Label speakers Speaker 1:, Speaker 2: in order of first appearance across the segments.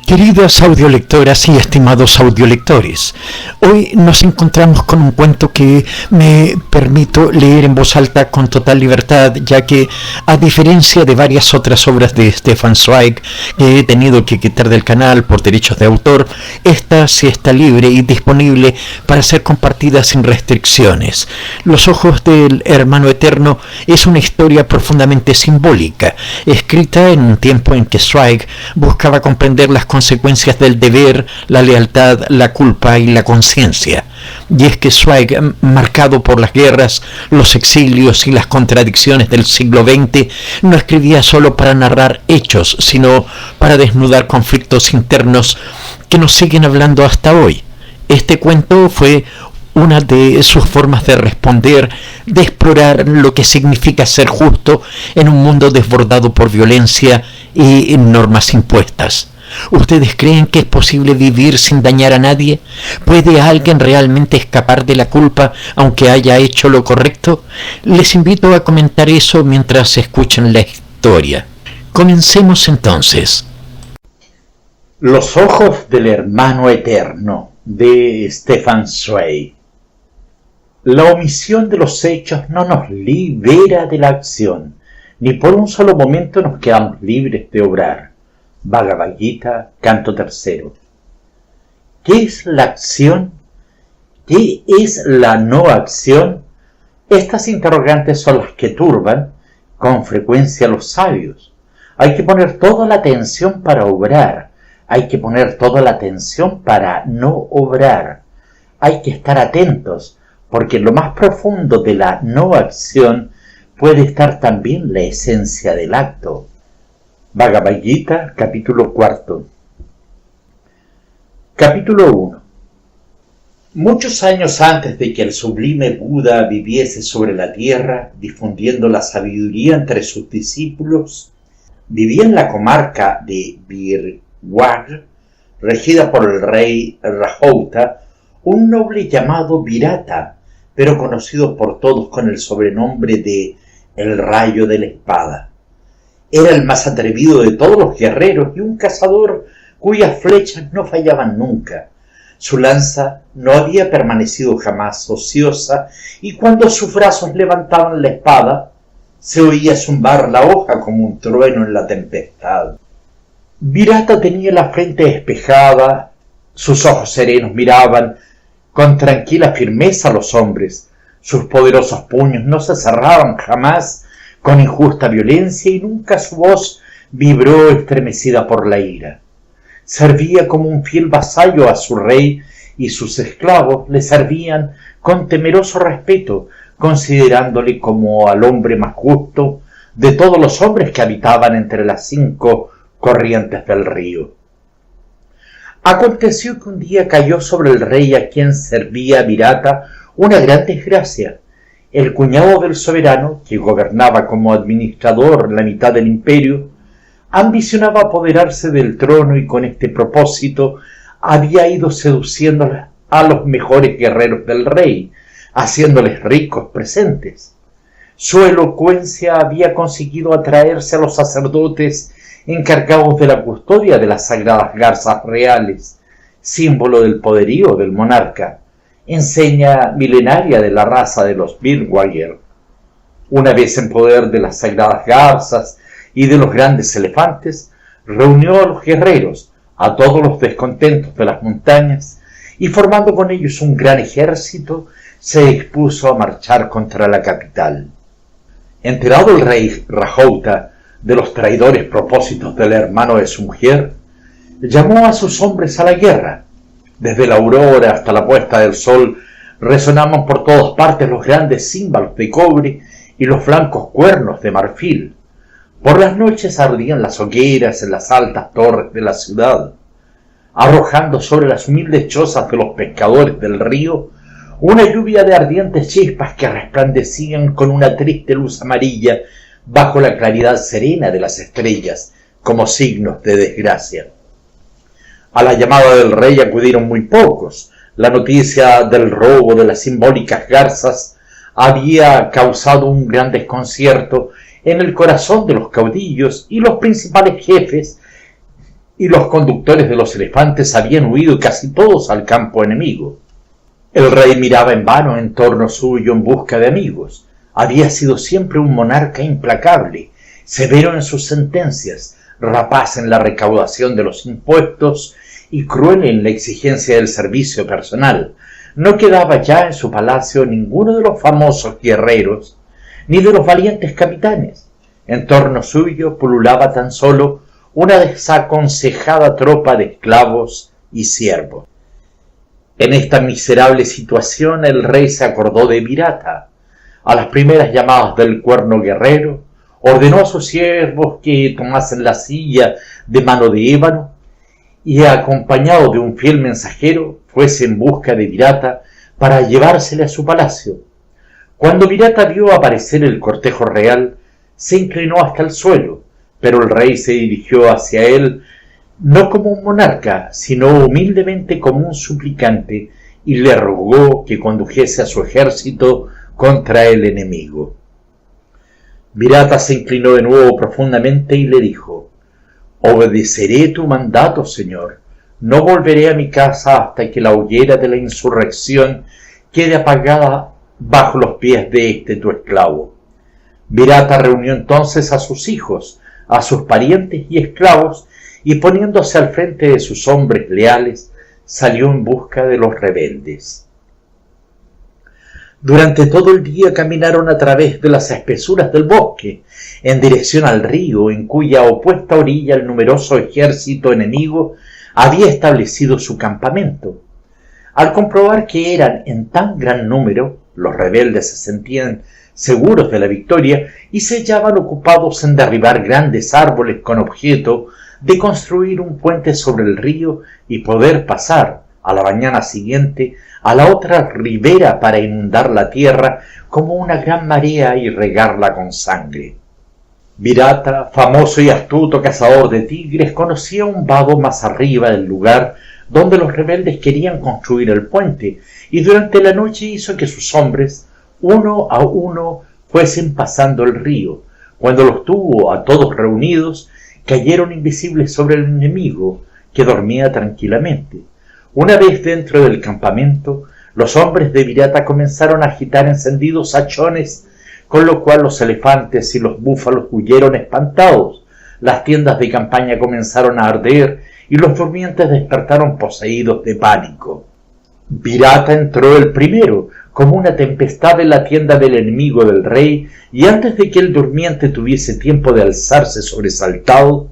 Speaker 1: Queridas audiolectoras y estimados audiolectores, hoy nos encontramos con un cuento que me permito leer en voz alta con total libertad, ya que, a diferencia de varias otras obras de Stefan Zweig que he tenido que quitar del canal por derechos de autor, esta sí está libre y disponible para ser compartida sin restricciones. Los ojos del hermano eterno es una historia profundamente simbólica, escrita en un tiempo en que Zweig buscaba comprender las consecuencias del deber, la lealtad, la culpa y la conciencia. Y es que Zweig, marcado por las guerras, los exilios y las contradicciones del siglo XX, no escribía solo para narrar hechos, sino para desnudar conflictos internos que nos siguen hablando hasta hoy. Este cuento fue una de sus formas de responder, de explorar lo que significa ser justo en un mundo desbordado por violencia y normas impuestas. ¿Ustedes creen que es posible vivir sin dañar a nadie? ¿Puede alguien realmente escapar de la culpa aunque haya hecho lo correcto? Les invito a comentar eso mientras escuchan la historia. Comencemos entonces.
Speaker 2: Los ojos del hermano eterno, de Stefan Zweig. La omisión de los hechos no nos libera de la acción, ni por un solo momento nos quedamos libres de obrar. Bhagavad Gita, canto 3. ¿Qué es la acción? ¿Qué es la no acción? Estas interrogantes son las que turban con frecuencia a los sabios. Hay que poner toda la atención para obrar. Hay que poner toda la atención para no obrar. Hay que estar atentos, porque en lo más profundo de la no acción puede estar también la esencia del acto. Bhagavad Gita, capítulo 4. Capítulo 1. Muchos años antes de que el sublime Buda viviese sobre la tierra, difundiendo la sabiduría entre sus discípulos, vivía en la comarca de Birwar, regida por el rey Rajouta, un noble llamado Virata, pero conocido por todos con el sobrenombre de el Rayo de la Espada. Era el más atrevido de todos los guerreros y un cazador cuyas flechas no fallaban nunca. Su lanza no había permanecido jamás ociosa y cuando sus brazos levantaban la espada, se oía zumbar la hoja como un trueno en la tempestad. Virata tenía la frente despejada, sus ojos serenos miraban con tranquila firmeza a los hombres, sus poderosos puños no se cerraban jamás con injusta violencia y nunca su voz vibró estremecida por la ira. Servía como un fiel vasallo a su rey y sus esclavos le servían con temeroso respeto, considerándole como al hombre más justo de todos los hombres que habitaban entre las 5 corrientes del río. Aconteció que un día cayó sobre el rey a quien servía Virata una gran desgracia. El cuñado del soberano, que gobernaba como administrador la mitad del imperio, ambicionaba apoderarse del trono y con este propósito había ido seduciendo a los mejores guerreros del rey, haciéndoles ricos presentes. Su elocuencia había conseguido atraerse a los sacerdotes encargados de la custodia de las sagradas garzas reales, símbolo del poderío del monarca, enseña milenaria de la raza de los Birwagir. Una vez en poder de las sagradas garzas y de los grandes elefantes, reunió a los guerreros, a todos los descontentos de las montañas, y formando con ellos un gran ejército, se dispuso a marchar contra la capital. Enterado el rey Rajouta de los traidores propósitos del hermano de su mujer, llamó a sus hombres a la guerra. Desde la aurora hasta la puesta del sol resonaban por todas partes los grandes címbalos de cobre y los blancos cuernos de marfil. Por las noches ardían las hogueras en las altas torres de la ciudad, arrojando sobre las humildes chozas de los pescadores del río una lluvia de ardientes chispas que resplandecían con una triste luz amarilla bajo la claridad serena de las estrellas, como signos de desgracia. A la llamada del rey acudieron muy pocos. La noticia del robo de las simbólicas garzas había causado un gran desconcierto en el corazón de los caudillos y los principales jefes y los conductores de los elefantes habían huido casi todos al campo enemigo. El rey miraba en vano en torno suyo en busca de amigos. Había sido siempre un monarca implacable, severo en sus sentencias, rapaz en la recaudación de los impuestos y cruel en la exigencia del servicio personal. No quedaba ya en su palacio ninguno de los famosos guerreros, ni de los valientes capitanes. En torno suyo pululaba tan solo una desaconsejada tropa de esclavos y siervos. En esta miserable situación el rey se acordó de Virata. A las primeras llamadas del cuerno guerrero, ordenó a sus siervos que tomasen la silla de mano de ébano y, acompañado de un fiel mensajero, fuese en busca de Virata para llevársele a su palacio. Cuando Virata vio aparecer el cortejo real, se inclinó hasta el suelo, pero el rey se dirigió hacia él no como un monarca, sino humildemente como un suplicante, y le rogó que condujese a su ejército contra el enemigo. Virata se inclinó de nuevo profundamente y le dijo: «Obedeceré tu mandato, señor. No volveré a mi casa hasta que la hoguera de la insurrección quede apagada bajo los pies de este tu esclavo». Virata reunió entonces a sus hijos, a sus parientes y esclavos, y poniéndose al frente de sus hombres leales, salió en busca de los rebeldes. Durante todo el día caminaron a través de las espesuras del bosque, en dirección al río, en cuya opuesta orilla el numeroso ejército enemigo había establecido su campamento. Al comprobar que eran en tan gran número, los rebeldes se sentían seguros de la victoria y se hallaban ocupados en derribar grandes árboles con objeto de construir un puente sobre el río y poder pasar a la mañana siguiente a la otra ribera para inundar la tierra como una gran marea y regarla con sangre. Virata, famoso y astuto cazador de tigres, conocía un vado más arriba del lugar donde los rebeldes querían construir el puente, y durante la noche hizo que sus hombres, uno a uno, fuesen pasando el río. Cuando los tuvo a todos reunidos, cayeron invisibles sobre el enemigo, que dormía tranquilamente. Una vez dentro del campamento, los hombres de Virata comenzaron a agitar encendidos hachones, con lo cual los elefantes y los búfalos huyeron espantados. Las tiendas de campaña comenzaron a arder y los durmientes despertaron poseídos de pánico. Virata entró el primero, como una tempestad en la tienda del enemigo del rey, y antes de que el durmiente tuviese tiempo de alzarse sobresaltado,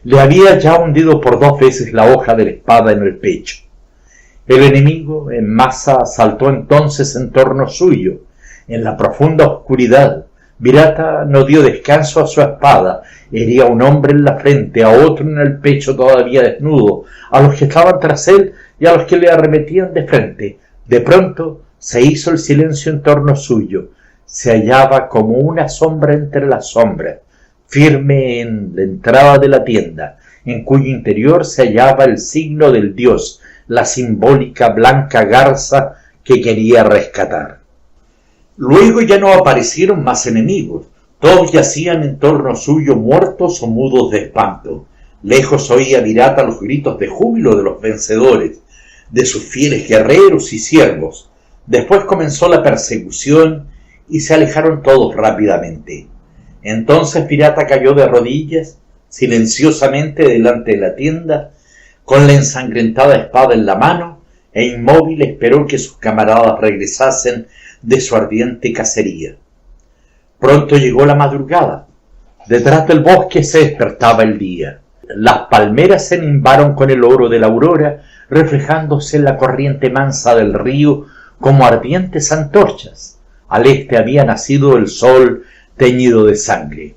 Speaker 2: le había ya hundido por 2 veces la hoja de la espada en el pecho. El enemigo en masa saltó entonces en torno suyo. En la profunda oscuridad, Virata no dio descanso a su espada, hería a un hombre en la frente, a otro en el pecho todavía desnudo, a los que estaban tras él y a los que le arremetían de frente. De pronto se hizo el silencio en torno suyo. Se hallaba como una sombra entre las sombras, firme en la entrada de la tienda, en cuyo interior se hallaba el signo del dios, la simbólica blanca garza que quería rescatar. Luego ya no aparecieron más enemigos. Todos yacían en torno suyo muertos o mudos de espanto. Lejos oía Virata los gritos de júbilo de los vencedores, de sus fieles guerreros y siervos. Después comenzó la persecución y se alejaron todos rápidamente. Entonces Virata cayó de rodillas, silenciosamente delante de la tienda, con la ensangrentada espada en la mano, e inmóvil esperó que sus camaradas regresasen de su ardiente cacería. Pronto llegó la madrugada. Detrás del bosque se despertaba el día. Las palmeras se enimbaron con el oro de la aurora, reflejándose en la corriente mansa del río como ardientes antorchas. Al este había nacido el sol teñido de sangre.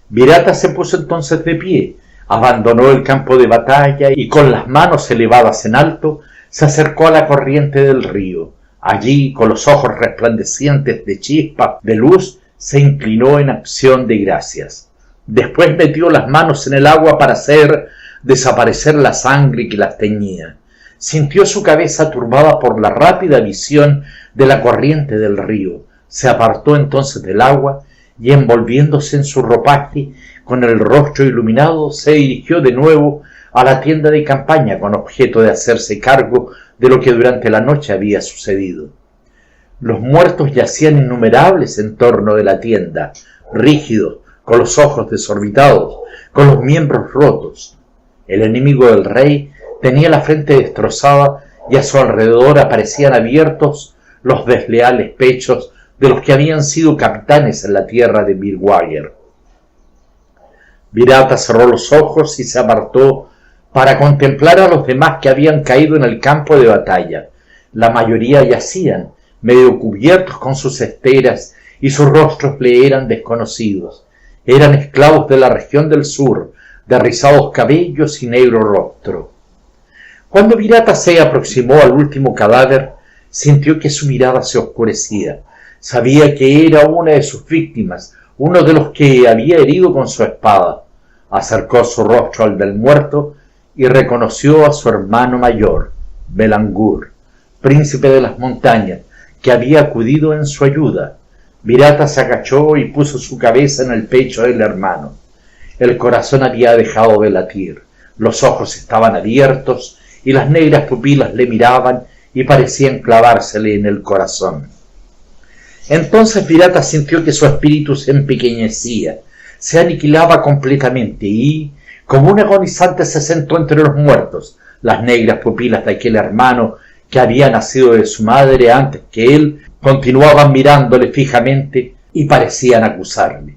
Speaker 2: Virata se puso entonces de pie, abandonó el campo de batalla y con las manos elevadas en alto se acercó a la corriente del río. Allí, con los ojos resplandecientes de chispas de luz, se inclinó en acción de gracias. Después metió las manos en el agua para hacer desaparecer la sangre que las teñía. Sintió su cabeza turbada por la rápida visión de la corriente del río. Se apartó entonces del agua y, envolviéndose en su ropaje, con el rostro iluminado, se dirigió de nuevo a la tienda de campaña con objeto de hacerse cargo de lo que durante la noche había sucedido. Los muertos yacían innumerables en torno de la tienda, rígidos, con los ojos desorbitados, con los miembros rotos. El enemigo del rey tenía la frente destrozada y a su alrededor aparecían abiertos los desleales pechos de los que habían sido capitanes en la tierra de Birwagger. Virata cerró los ojos y se apartó para contemplar a los demás que habían caído en el campo de batalla. La mayoría yacían, medio cubiertos con sus esteras, y sus rostros le eran desconocidos. Eran esclavos de la región del sur, de rizados cabellos y negro rostro. Cuando Virata se aproximó al último cadáver, sintió que su mirada se oscurecía. Sabía que era una de sus víctimas, uno de los que había herido con su espada. Acercó su rostro al del muerto y reconoció a su hermano mayor, Belangur, príncipe de las montañas, que había acudido en su ayuda. Virata se agachó y puso su cabeza en el pecho del hermano. El corazón había dejado de latir, los ojos estaban abiertos y las negras pupilas le miraban y parecían clavársele en el corazón. Entonces Virata sintió que su espíritu se empequeñecía, se aniquilaba completamente y, como un agonizante, se sentó entre los muertos. Las negras pupilas de aquel hermano que había nacido de su madre antes que él continuaban mirándole fijamente y parecían acusarle.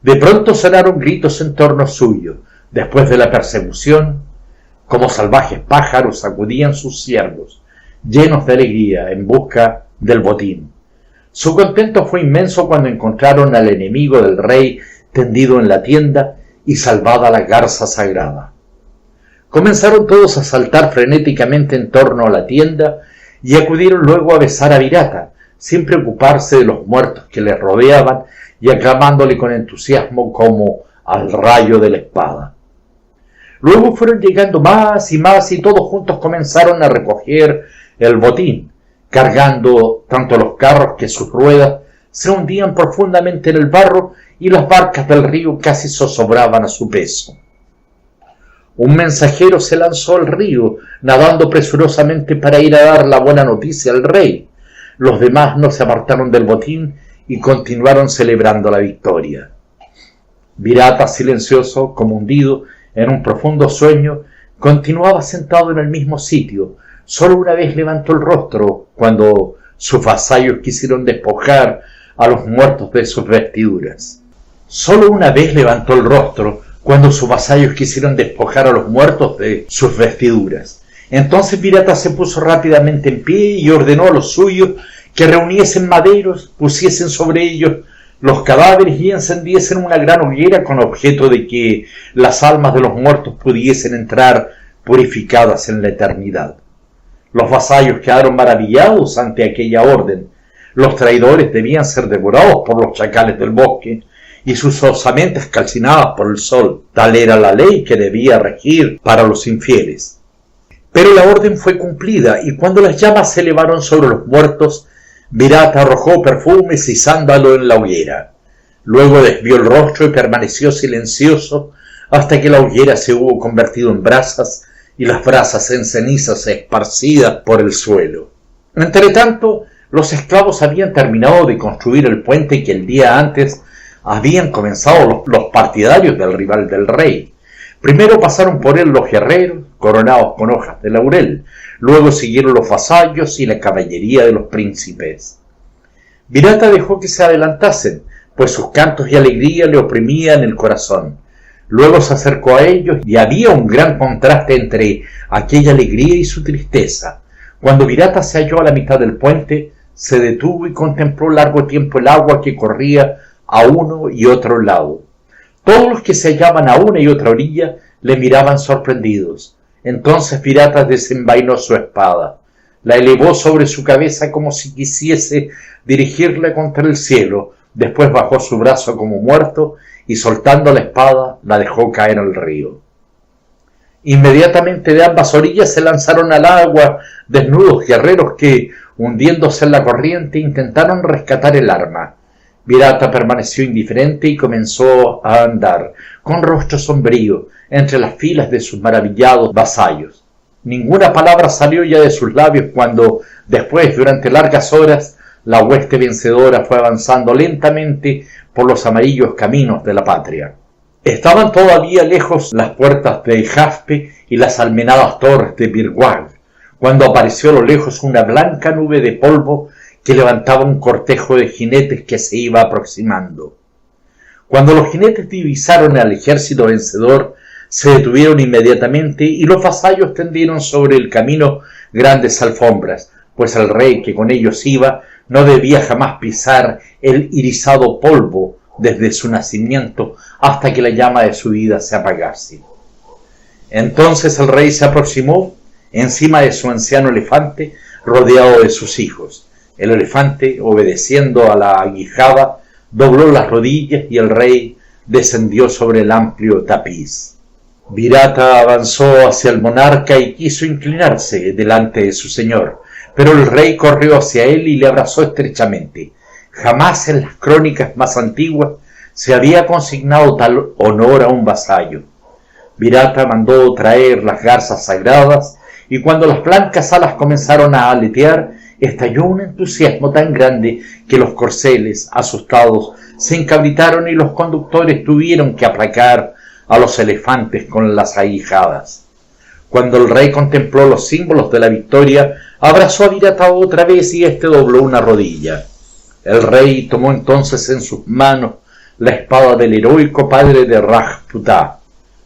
Speaker 2: De pronto sonaron gritos en torno suyo. Después de la persecución, como salvajes pájaros, acudían sus siervos, llenos de alegría, en busca del botín. Su contento fue inmenso cuando encontraron al enemigo del rey tendido en la tienda y salvada la garza sagrada. Comenzaron todos a saltar frenéticamente en torno a la tienda y acudieron luego a besar a Virata, sin preocuparse de los muertos que le rodeaban y aclamándole con entusiasmo como al rayo de la espada. Luego fueron llegando más y más y todos juntos comenzaron a recoger el botín, cargando tanto los carros que sus ruedas se hundían profundamente en el barro y las barcas del río casi zozobraban a su peso. Un mensajero se lanzó al río, nadando presurosamente para ir a dar la buena noticia al rey. Los demás no se apartaron del botín y continuaron celebrando la victoria. Virata, silencioso, como hundido en un profundo sueño, continuaba sentado en el mismo sitio. Solo una vez levantó el rostro cuando sus vasallos quisieron despojar a los muertos de sus vestiduras. Solo una vez levantó el rostro cuando sus vasallos quisieron despojar a los muertos de sus vestiduras. Entonces Virata se puso rápidamente en pie y ordenó a los suyos que reuniesen maderos, pusiesen sobre ellos los cadáveres y encendiesen una gran hoguera con objeto de que las almas de los muertos pudiesen entrar purificadas en la eternidad. Los vasallos quedaron maravillados ante aquella orden. Los traidores debían ser devorados por los chacales del bosque y sus osamentes calcinadas por el sol. Tal era la ley que debía regir para los infieles. Pero la orden fue cumplida y cuando las llamas se elevaron sobre los muertos, Virata arrojó perfumes y sándalo en la hoguera. Luego desvió el rostro y permaneció silencioso hasta que la hoguera se hubo convertido en brasas y las brasas en cenizas esparcidas por el suelo. Entretanto, los esclavos habían terminado de construir el puente que el día antes habían comenzado los partidarios del rival del rey. Primero pasaron por él los guerreros, coronados con hojas de laurel. Luego siguieron los vasallos y la caballería de los príncipes. Virata dejó que se adelantasen, pues sus cantos y alegría le oprimían el corazón. Luego se acercó a ellos y había un gran contraste entre aquella alegría y su tristeza. Cuando Virata se halló a la mitad del puente, se detuvo y contempló largo tiempo el agua que corría a uno y otro lado. Todos los que se hallaban a una y otra orilla le miraban sorprendidos. Entonces Virata desenvainó su espada, la elevó sobre su cabeza como si quisiese dirigirla contra el cielo, después bajó su brazo como muerto y soltando la espada la dejó caer al río. Inmediatamente de ambas orillas se lanzaron al agua desnudos guerreros que, hundiéndose en la corriente, intentaron rescatar el arma. Virata permaneció indiferente y comenzó a andar, con rostro sombrío, entre las filas de sus maravillados vasallos. Ninguna palabra salió ya de sus labios cuando, después, durante largas horas, la hueste vencedora fue avanzando lentamente por los amarillos caminos de la patria. Estaban todavía lejos las puertas de Jaspe y las almenadas torres de Birwag, cuando apareció a lo lejos una blanca nube de polvo que levantaba un cortejo de jinetes que se iba aproximando. Cuando los jinetes divisaron al ejército vencedor, se detuvieron inmediatamente y los vasallos tendieron sobre el camino grandes alfombras, pues el rey que con ellos iba no debía jamás pisar el irisado polvo desde su nacimiento hasta que la llama de su vida se apagase. Entonces el rey se aproximó encima de su anciano elefante, rodeado de sus hijos. El elefante, obedeciendo a la aguijada, dobló las rodillas y el rey descendió sobre el amplio tapiz. Virata avanzó hacia el monarca y quiso inclinarse delante de su señor, pero el rey corrió hacia él y le abrazó estrechamente. Jamás en las crónicas más antiguas se había consignado tal honor a un vasallo. Virata mandó traer las garzas sagradas y cuando las blancas alas comenzaron a aletear, estalló un entusiasmo tan grande que los corceles, asustados, se encabritaron y los conductores tuvieron que aplacar a los elefantes con las aguijadas. Cuando el rey contempló los símbolos de la victoria, abrazó a Virata otra vez y éste dobló una rodilla. El rey tomó entonces en sus manos la espada del heroico padre de Rajputá,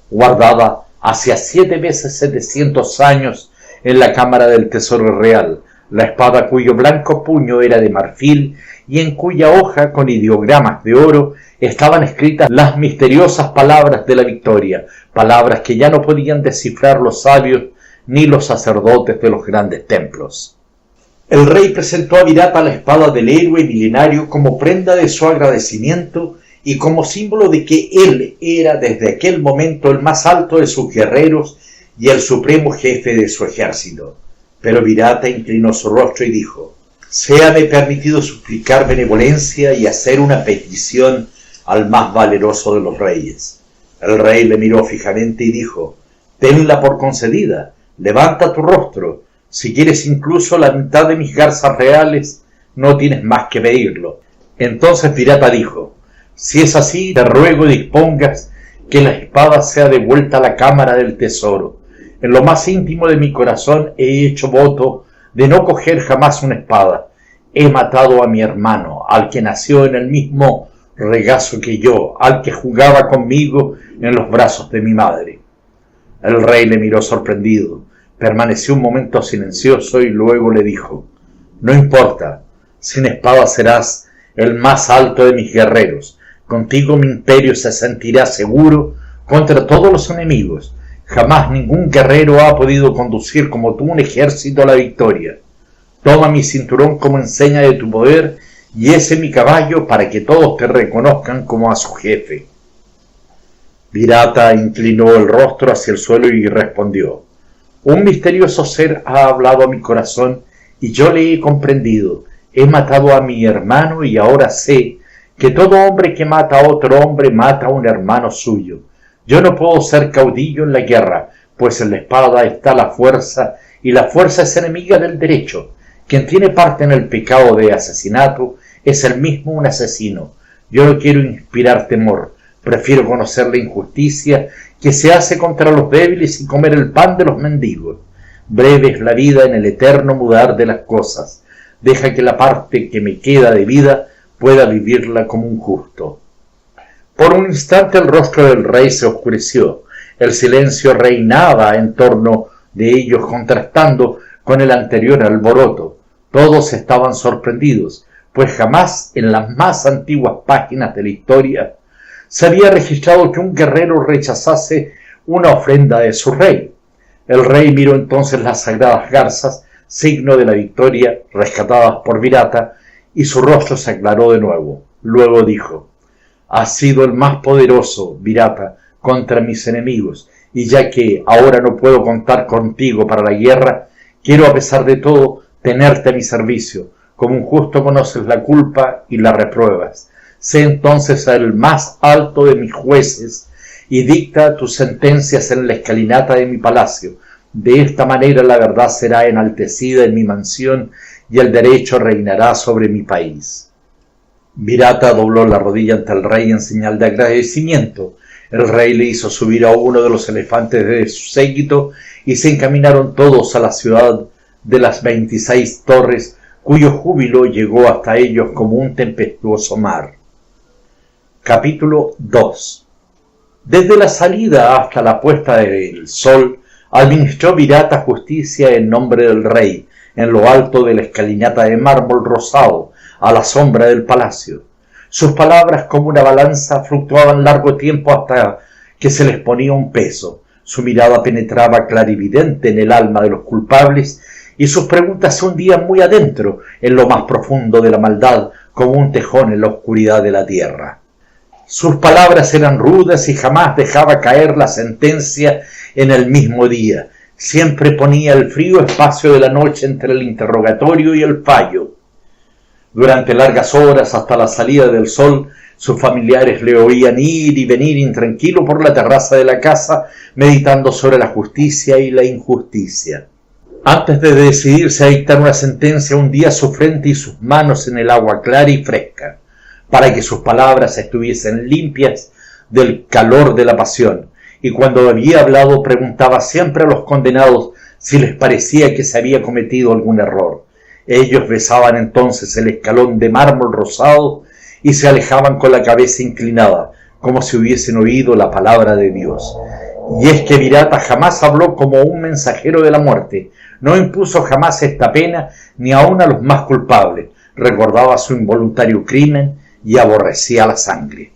Speaker 2: guardada hacia 7 veces 700 años en la cámara del tesoro real, la espada cuyo blanco puño era de marfil y en cuya hoja con ideogramas de oro estaban escritas las misteriosas palabras de la victoria, palabras que ya no podían descifrar los sabios ni los sacerdotes de los grandes templos. El rey presentó a Virata la espada del héroe milenario como prenda de su agradecimiento y como símbolo de que él era desde aquel momento el más alto de sus guerreros y el supremo jefe de su ejército. Pero Virata inclinó su rostro y dijo: «Séame permitido suplicar benevolencia y hacer una petición al más valeroso de los reyes». El rey le miró fijamente y dijo: «Tenla por concedida, levanta tu rostro. Si quieres incluso la mitad de mis garzas reales, no tienes más que pedirlo». Entonces Virata dijo: «Si es así, te ruego dispongas que la espada sea devuelta a la cámara del tesoro. En lo más íntimo de mi corazón he hecho voto de no coger jamás una espada. He matado a mi hermano, al que nació en el mismo regazo que yo, al que jugaba conmigo en los brazos de mi madre». El rey le miró sorprendido, permaneció un momento silencioso y luego le dijo: «No importa, sin espada serás el más alto de mis guerreros. Contigo mi imperio se sentirá seguro contra todos los enemigos. Jamás ningún guerrero ha podido conducir como tú un ejército a la victoria. Toma mi cinturón como enseña de tu poder y ese mi caballo para que todos te reconozcan como a su jefe». Virata inclinó el rostro hacia el suelo y respondió: «Un misterioso ser ha hablado a mi corazón y yo le he comprendido. He matado a mi hermano y ahora sé que todo hombre que mata a otro hombre mata a un hermano suyo. Yo no puedo ser caudillo en la guerra, pues en la espada está la fuerza y la fuerza es enemiga del derecho. Quien tiene parte en el pecado de asesinato es él mismo un asesino. Yo no quiero inspirar temor, prefiero conocer la injusticia que se hace contra los débiles y comer el pan de los mendigos. Breve es la vida en el eterno mudar de las cosas. Deja que la parte que me queda de vida pueda vivirla como un justo». Por un instante el rostro del rey se oscureció. El silencio reinaba en torno de ellos, contrastando con el anterior alboroto. Todos estaban sorprendidos, pues jamás en las más antiguas páginas de la historia se había registrado que un guerrero rechazase una ofrenda de su rey. El rey miró entonces las sagradas garzas, signo de la victoria, rescatadas por Virata, y su rostro se aclaró de nuevo. Luego dijo: «Has sido el más poderoso, Virata, contra mis enemigos, y ya que ahora no puedo contar contigo para la guerra, quiero a pesar de todo tenerte a mi servicio. Como un justo conoces la culpa y la repruebas. Sé entonces el más alto de mis jueces y dicta tus sentencias en la escalinata de mi palacio. De esta manera la verdad será enaltecida en mi mansión y el derecho reinará sobre mi país. Virata dobló la rodilla ante el rey en señal de agradecimiento. El rey le hizo subir a uno de los elefantes de su séquito y se encaminaron todos a la ciudad de las 26 torres, cuyo júbilo llegó hasta ellos como un tempestuoso mar. Capítulo 2. Desde la salida hasta la puesta del sol, administró Virata justicia en nombre del rey, en lo alto de la escalinata de mármol rosado, a la sombra del palacio. Sus palabras, como una balanza, fluctuaban largo tiempo hasta que se les ponía un peso. Su mirada penetraba clarividente en el alma de los culpables y sus preguntas se hundían muy adentro, en lo más profundo de la maldad, como un tejón en la oscuridad de la tierra. Sus palabras eran rudas y jamás dejaba caer la sentencia en el mismo día. Siempre ponía el frío espacio de la noche entre el interrogatorio y el fallo. Durante largas horas, hasta la salida del sol, sus familiares le oían ir y venir intranquilo por la terraza de la casa, meditando sobre la justicia y la injusticia. Antes de decidirse a dictar una sentencia, hundía su frente y sus manos en el agua clara y fresca, para que sus palabras estuviesen limpias del calor de la pasión, y cuando había hablado preguntaba siempre a los condenados si les parecía que se había cometido algún error. Ellos besaban entonces el escalón de mármol rosado y se alejaban con la cabeza inclinada, como si hubiesen oído la palabra de Dios. Y es que Virata jamás habló como un mensajero de la muerte, no impuso jamás esta pena ni aun a los más culpables, recordaba su involuntario crimen y aborrecía la sangre.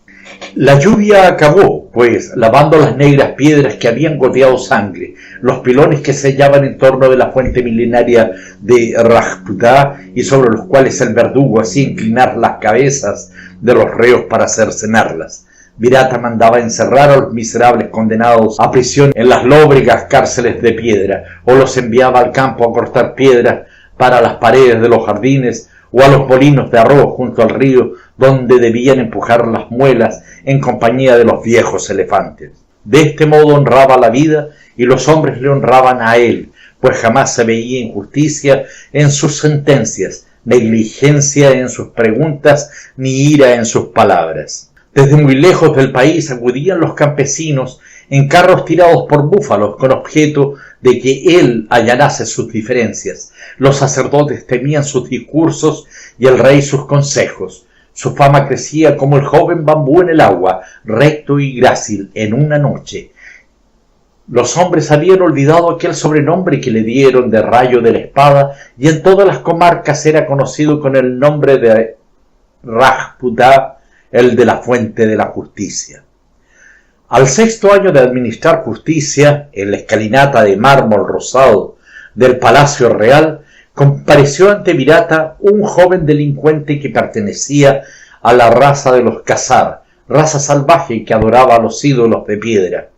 Speaker 2: La lluvia acabó, pues, lavando las negras piedras que habían goteado sangre, los pilones que se hallaban en torno de la fuente milenaria de Rajputá y sobre los cuales el verdugo hacía inclinar las cabezas de los reos para cercenarlas. Virata mandaba encerrar a los miserables condenados a prisión en las lóbregas cárceles de piedra, o los enviaba al campo a cortar piedras para las paredes de los jardines, o a los molinos de arroz junto al río, donde debían empujar las muelas en compañía de los viejos elefantes. De este modo honraba la vida y los hombres le honraban a él, pues jamás se veía injusticia en sus sentencias, negligencia en sus preguntas, ni ira en sus palabras. Desde muy lejos del país acudían los campesinos en carros tirados por búfalos con objeto de que él allanase sus diferencias. Los sacerdotes temían sus discursos y el rey sus consejos. Su fama crecía como el joven bambú en el agua, recto y grácil en una noche. Los hombres habían olvidado aquel sobrenombre que le dieron de Rayo de la Espada y en todas las comarcas era conocido con el nombre de Rajputá, el de la fuente de la justicia. Al 6º año de administrar justicia, en la escalinata de mármol rosado del Palacio Real, compareció ante Virata un joven delincuente que pertenecía a la raza de los Khazar, raza salvaje que adoraba a los ídolos de piedra.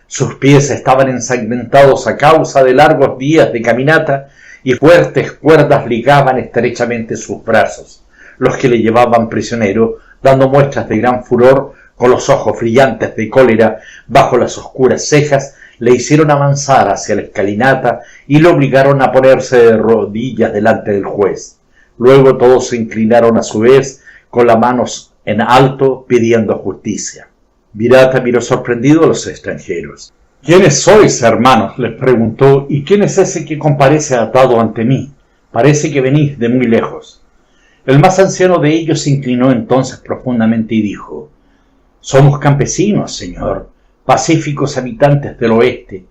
Speaker 2: Sus pies estaban ensangrentados a causa de largos días de caminata y fuertes cuerdas ligaban estrechamente sus brazos, los que le llevaban prisionero, dando muestras de gran furor, con los ojos brillantes de cólera bajo las oscuras cejas, le hicieron avanzar hacia la escalinata y le obligaron a ponerse de rodillas delante del juez. Luego todos se inclinaron a su vez, con las manos en alto, pidiendo justicia. Virata miró sorprendido a los extranjeros. «¿Quiénes sois, hermanos?», les preguntó, «¿y quién es ese que comparece atado ante mí? Parece que venís de muy lejos». El más anciano de ellos se inclinó entonces profundamente y dijo: «Somos campesinos, señor, pacíficos habitantes del oeste,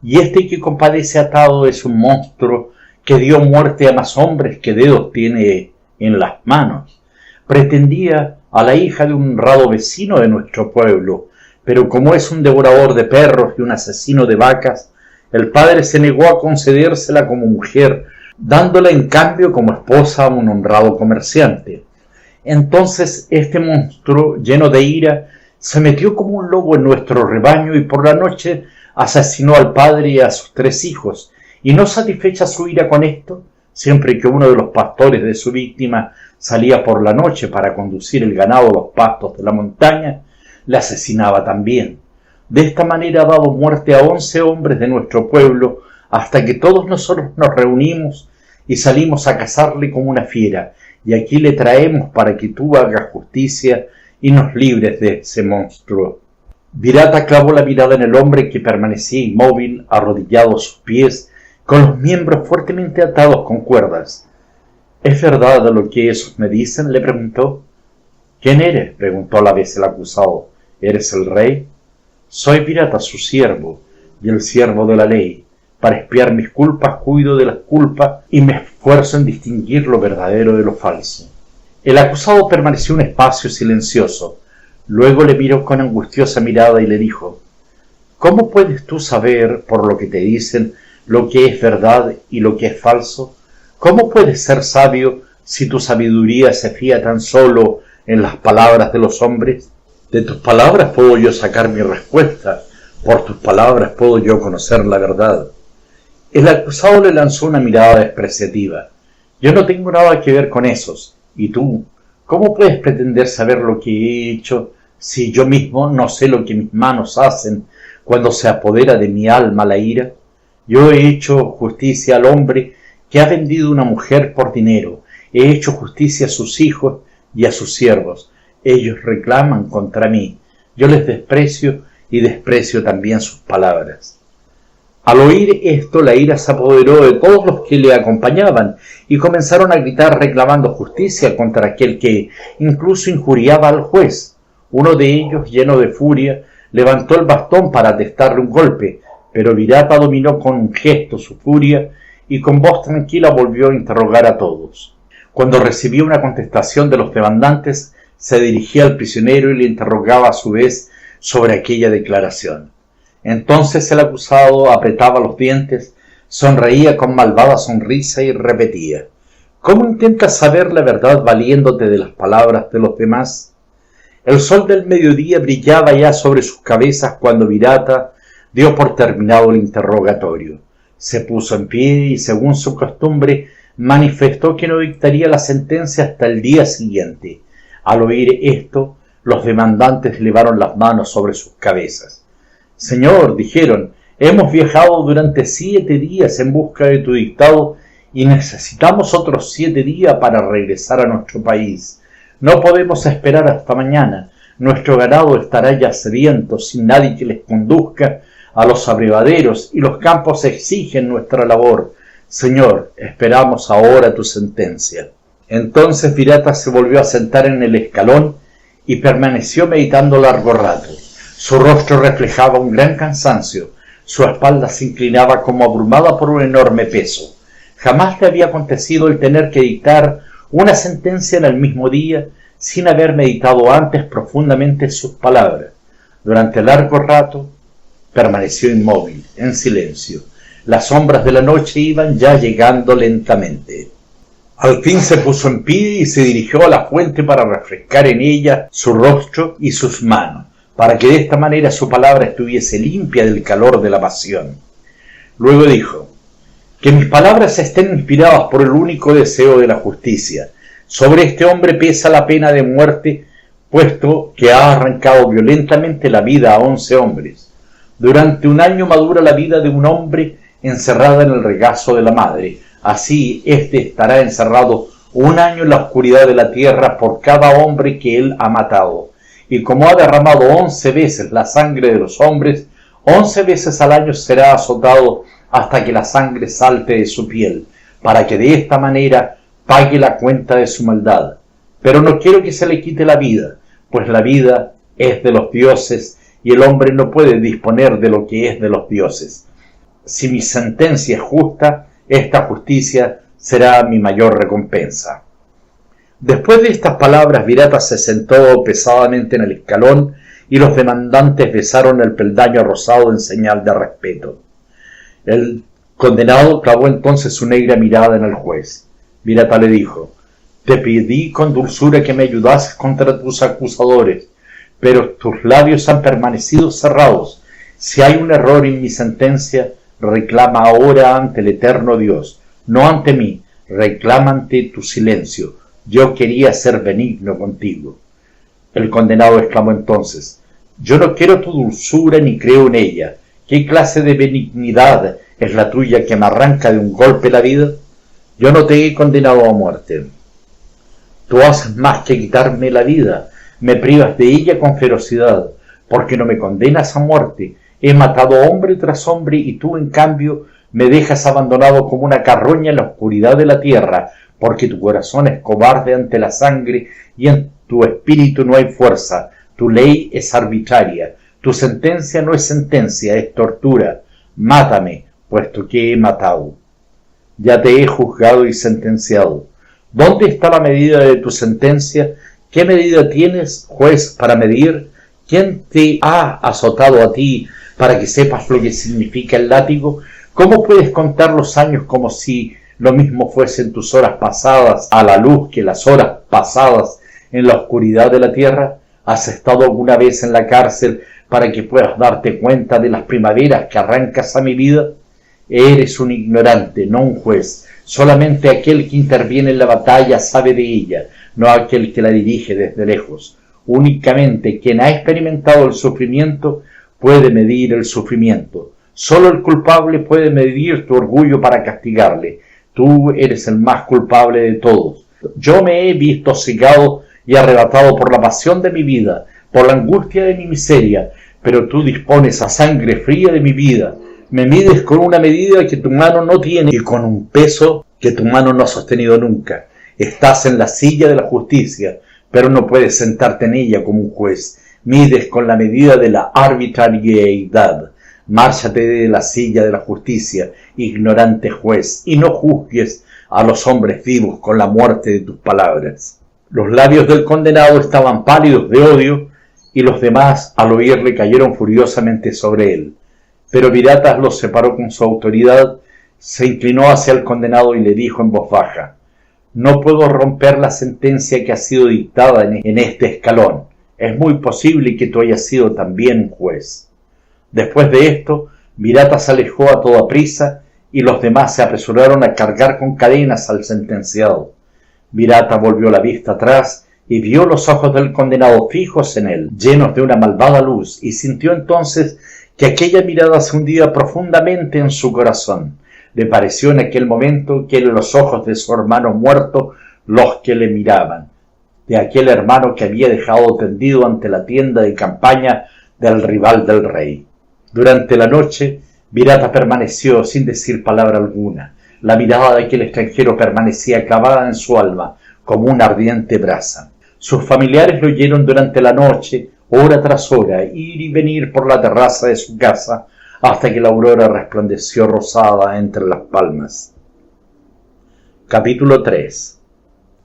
Speaker 2: y este que compadece atado es un monstruo que dio muerte a más hombres que dedos tiene en las manos. Pretendía a la hija de un honrado vecino de nuestro pueblo, pero como es un devorador de perros y un asesino de vacas, el padre se negó a concedérsela como mujer, dándola en cambio como esposa a un honrado comerciante. Entonces este monstruo, lleno de ira, se metió como un lobo en nuestro rebaño y por la noche asesinó al padre y a sus 3 hijos, y no satisfecha su ira con esto, siempre que uno de los pastores de su víctima salía por la noche para conducir el ganado a los pastos de la montaña, le asesinaba también. De esta manera ha dado muerte a 11 hombres de nuestro pueblo, hasta que todos nosotros nos reunimos y salimos a cazarle como una fiera, y aquí le traemos para que tú hagas justicia y nos libres de ese monstruo. Virata clavó la mirada en el hombre que permanecía inmóvil, arrodillado a sus pies, con los miembros fuertemente atados con cuerdas. —¿Es verdad lo que esos me dicen? —le preguntó. —¿Quién eres? —preguntó a la vez el acusado. —¿Eres el rey? —Soy Virata, su siervo, y el siervo de la ley. Para expiar mis culpas cuido de las culpas y me esfuerzo en distinguir lo verdadero de lo falso. El acusado permaneció un espacio silencioso. Luego le miró con angustiosa mirada y le dijo: —¿Cómo puedes tú saber, por lo que te dicen, lo que es verdad y lo que es falso? ¿Cómo puedes ser sabio si tu sabiduría se fía tan solo en las palabras de los hombres? De tus palabras puedo yo sacar mi respuesta, por tus palabras puedo yo conocer la verdad. El acusado le lanzó una mirada despreciativa. Yo no tengo nada que ver con esos. ¿Y tú? ¿Cómo puedes pretender saber lo que he hecho si yo mismo no sé lo que mis manos hacen cuando se apodera de mi alma la ira? Yo he hecho justicia al hombre que ha vendido una mujer por dinero. He hecho justicia a sus hijos y a sus siervos. Ellos reclaman contra mí. Yo les desprecio y desprecio también sus palabras. Al oír esto, la ira se apoderó de todos los que le acompañaban y comenzaron a gritar reclamando justicia contra aquel que incluso injuriaba al juez. Uno de ellos, lleno de furia, levantó el bastón para atestarle un golpe, pero Virata dominó con un gesto su furia y con voz tranquila volvió a interrogar a todos. Cuando recibió una contestación de los demandantes, se dirigía al prisionero y le interrogaba a su vez sobre aquella declaración. Entonces el acusado apretaba los dientes, sonreía con malvada sonrisa y repetía: ¿Cómo intentas saber la verdad valiéndote de las palabras de los demás? El sol del mediodía brillaba ya sobre sus cabezas cuando Virata dio por terminado el interrogatorio. Se puso en pie y, según su costumbre, manifestó que no dictaría la sentencia hasta el día siguiente. Al oír esto, los demandantes elevaron las manos sobre sus cabezas. Señor, dijeron, hemos viajado durante 7 días en busca de tu dictado y necesitamos otros 7 días para regresar a nuestro país. No podemos esperar hasta mañana. Nuestro ganado estará ya sediento, sin nadie que les conduzca a los abrevaderos, y los campos exigen nuestra labor. Señor, esperamos ahora tu sentencia. Entonces Virata se volvió a sentar en el escalón y permaneció meditando largo rato. Su rostro reflejaba un gran cansancio, su espalda se inclinaba como abrumada por un enorme peso. Jamás le había acontecido el tener que dictar una sentencia en el mismo día sin haber meditado antes profundamente sus palabras. Durante largo rato permaneció inmóvil, en silencio. Las sombras de la noche iban ya llegando lentamente. Al fin se puso en pie y se dirigió a la fuente para refrescar en ella su rostro y sus manos, para que de esta manera su palabra estuviese limpia del calor de la pasión. Luego dijo: que mis palabras estén inspiradas por el único deseo de la justicia. Sobre este hombre pesa la pena de muerte, puesto que ha arrancado violentamente la vida a 11 hombres. Durante 1 año madura la vida de un hombre encerrada en el regazo de la madre. Así éste estará encerrado 1 año en la oscuridad de la tierra por cada hombre que él ha matado. Y como ha derramado 11 veces la sangre de los hombres, 11 veces al año será azotado hasta que la sangre salte de su piel, para que de esta manera pague la cuenta de su maldad. Pero no quiero que se le quite la vida, pues la vida es de los dioses y el hombre no puede disponer de lo que es de los dioses. Si mi sentencia es justa, esta justicia será mi mayor recompensa. Después de estas palabras, Virata se sentó pesadamente en el escalón y los demandantes besaron el peldaño rosado en señal de respeto. El condenado clavó entonces su negra mirada en el juez. Virata le dijo: te pedí con dulzura que me ayudases contra tus acusadores, pero tus labios han permanecido cerrados. Si hay un error en mi sentencia, reclama ahora ante el eterno Dios, no ante mí, reclama ante tu silencio. Yo quería ser benigno contigo. El condenado exclamó entonces: yo no quiero tu dulzura ni creo en ella. ¿Qué clase de benignidad es la tuya que me arranca de un golpe la vida? Yo no te he condenado a muerte. Tú haces más que quitarme la vida, me privas de ella con ferocidad, porque no me condenas a muerte. He matado hombre tras hombre y tú, en cambio, me dejas abandonado como una carroña en la oscuridad de la tierra, porque tu corazón es cobarde ante la sangre y en tu espíritu no hay fuerza. Tu ley es arbitraria, tu sentencia no es sentencia, es tortura. Mátame, puesto que he matado. Ya te he juzgado y sentenciado. ¿Dónde está la medida de tu sentencia? ¿Qué medida tienes, juez, para medir? ¿Quién te ha azotado a ti para que sepas lo que significa el látigo? ¿Cómo puedes contar los años como si lo mismo fuesen tus horas pasadas a la luz que las horas pasadas en la oscuridad de la tierra? ¿Has estado alguna vez en la cárcel para que puedas darte cuenta de las primaveras que arrancas a mi vida? Eres un ignorante, no un juez. Solamente aquel que interviene en la batalla sabe de ella, no aquel que la dirige desde lejos. Únicamente quien ha experimentado el sufrimiento puede medir el sufrimiento. Solo el culpable puede medir tu orgullo para castigarle. Tú eres el más culpable de todos. Yo me he visto cegado y arrebatado por la pasión de mi vida, por la angustia de mi miseria, pero tú dispones a sangre fría de mi vida. Me mides con una medida que tu mano no tiene y con un peso que tu mano no ha sostenido nunca. Estás en la silla de la justicia, pero no puedes sentarte en ella como un juez. Mides con la medida de la arbitrariedad. Márchate de la silla de la justicia, ignorante juez, y no juzgues a los hombres vivos con la muerte de tus palabras. Los labios del condenado estaban pálidos de odio, y los demás, al oírle, cayeron furiosamente sobre él. Pero Viratas los separó con su autoridad, se inclinó hacia el condenado y le dijo en voz baja: no puedo romper la sentencia que ha sido dictada en este escalón. Es muy posible que tú hayas sido también juez. Después de esto, Viratas se alejó a toda prisa y los demás se apresuraron a cargar con cadenas al sentenciado. Virata volvió la vista atrás y vio los ojos del condenado fijos en él, llenos de una malvada luz, y sintió entonces que aquella mirada se hundía profundamente en su corazón. Le pareció en aquel momento que eran los ojos de su hermano muerto los que le miraban, de aquel hermano que había dejado tendido ante la tienda de campaña del rival del rey. Durante la noche, Virata permaneció sin decir palabra alguna. La mirada de aquel extranjero permanecía clavada en su alma como una ardiente brasa. Sus familiares lo oyeron durante la noche, hora tras hora, ir y venir por la terraza de su casa, hasta que la aurora resplandeció rosada entre las palmas. Capítulo 3.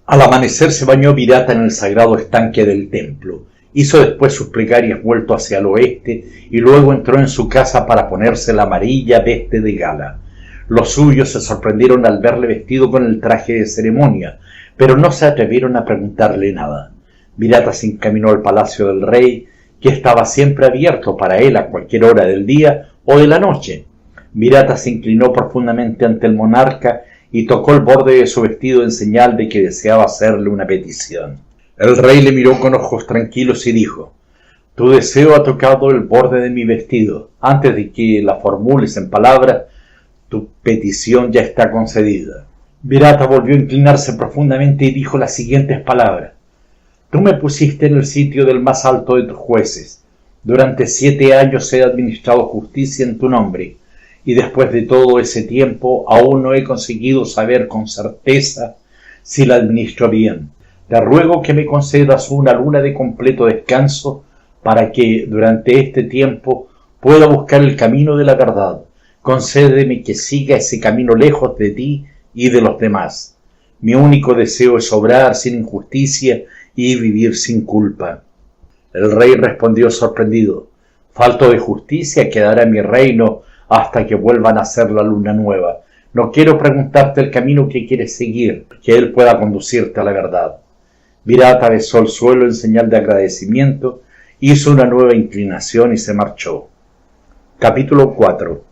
Speaker 2: Al amanecer se bañó Virata en el sagrado estanque del templo. Hizo después sus plegarias vuelto hacia el oeste y luego entró en su casa para ponerse la amarilla veste de gala. Los suyos se sorprendieron al verle vestido con el traje de ceremonia, pero no se atrevieron a preguntarle nada. Virata se encaminó al palacio del rey, que estaba siempre abierto para él a cualquier hora del día o de la noche. Virata se inclinó profundamente ante el monarca y tocó el borde de su vestido en señal de que deseaba hacerle una petición. El rey le miró con ojos tranquilos y dijo: tu deseo ha tocado el borde de mi vestido. Antes de que la formules en palabras, tu petición ya está concedida. Virata volvió a inclinarse profundamente y dijo las siguientes palabras: tú me pusiste en el sitio del más alto de tus jueces. Durante 7 años he administrado justicia en tu nombre, y después de todo ese tiempo aún no he conseguido saber con certeza si la administro bien. Te ruego que me concedas una luna de completo descanso para que, durante este tiempo, pueda buscar el camino de la verdad. Concédeme que siga ese camino lejos de ti y de los demás. Mi único deseo es obrar sin injusticia y vivir sin culpa. El rey respondió sorprendido: falto de justicia quedará en mi reino hasta que vuelva a nacer la luna nueva. No quiero preguntarte el camino que quieres seguir, que él pueda conducirte a la verdad. Virata besó el suelo en señal de agradecimiento, hizo una nueva inclinación y se marchó. Capítulo 4.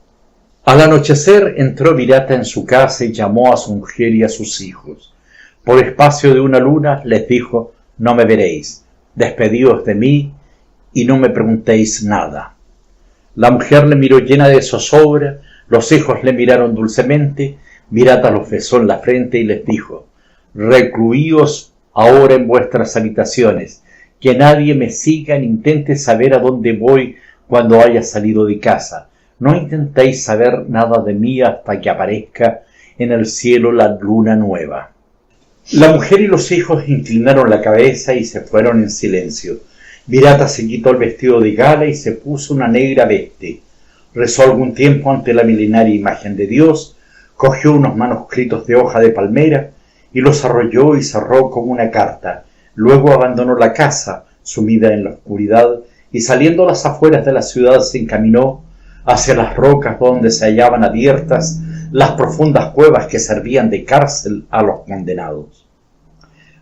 Speaker 2: Al anochecer entró Virata en su casa y llamó a su mujer y a sus hijos. Por espacio de una luna les dijo: no me veréis, despedíos de mí y no me preguntéis nada. La mujer le miró llena de zozobra, los hijos le miraron dulcemente, Virata los besó en la frente y les dijo: recluíos ahora en vuestras habitaciones, que nadie me siga ni intente saber a dónde voy cuando haya salido de casa. No intentéis saber nada de mí hasta que aparezca en el cielo la luna nueva. La mujer y los hijos inclinaron la cabeza y se fueron en silencio. Virata se quitó el vestido de gala y se puso una negra veste. Rezó algún tiempo ante la milenaria imagen de Dios, cogió unos manuscritos de hoja de palmera y los arrolló y cerró como una carta. Luego abandonó la casa, sumida en la oscuridad, y saliendo a las afueras de la ciudad se encaminó hacia las rocas donde se hallaban abiertas las profundas cuevas que servían de cárcel a los condenados.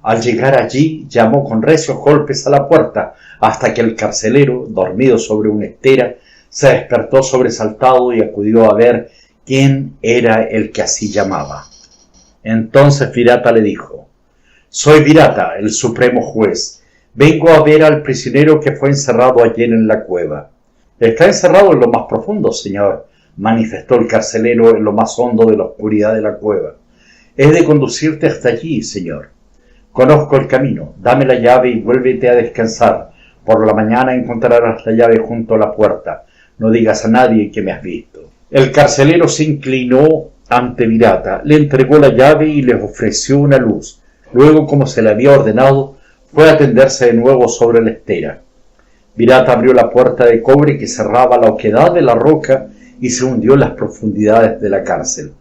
Speaker 2: Al llegar allí llamó con recios golpes a la puerta hasta que el carcelero, dormido sobre una estera, se despertó sobresaltado y acudió a ver quién era el que así llamaba. Entonces Virata le dijo: soy Virata, el supremo juez. Vengo a ver al prisionero que fue encerrado ayer en la cueva. Está encerrado en lo más profundo, señor, manifestó el carcelero en lo más hondo de la oscuridad de la cueva. He de conducirte hasta allí, señor. Conozco el camino, dame la llave y vuélvete a descansar. Por la mañana encontrarás la llave junto a la puerta. No digas a nadie que me has visto. El carcelero se inclinó ante Virata, le entregó la llave y le ofreció una luz. Luego, como se le había ordenado, fue a tenderse de nuevo sobre la estera. Virata abrió la puerta de cobre que cerraba la oquedad de la roca y se hundió en las profundidades de la cárcel.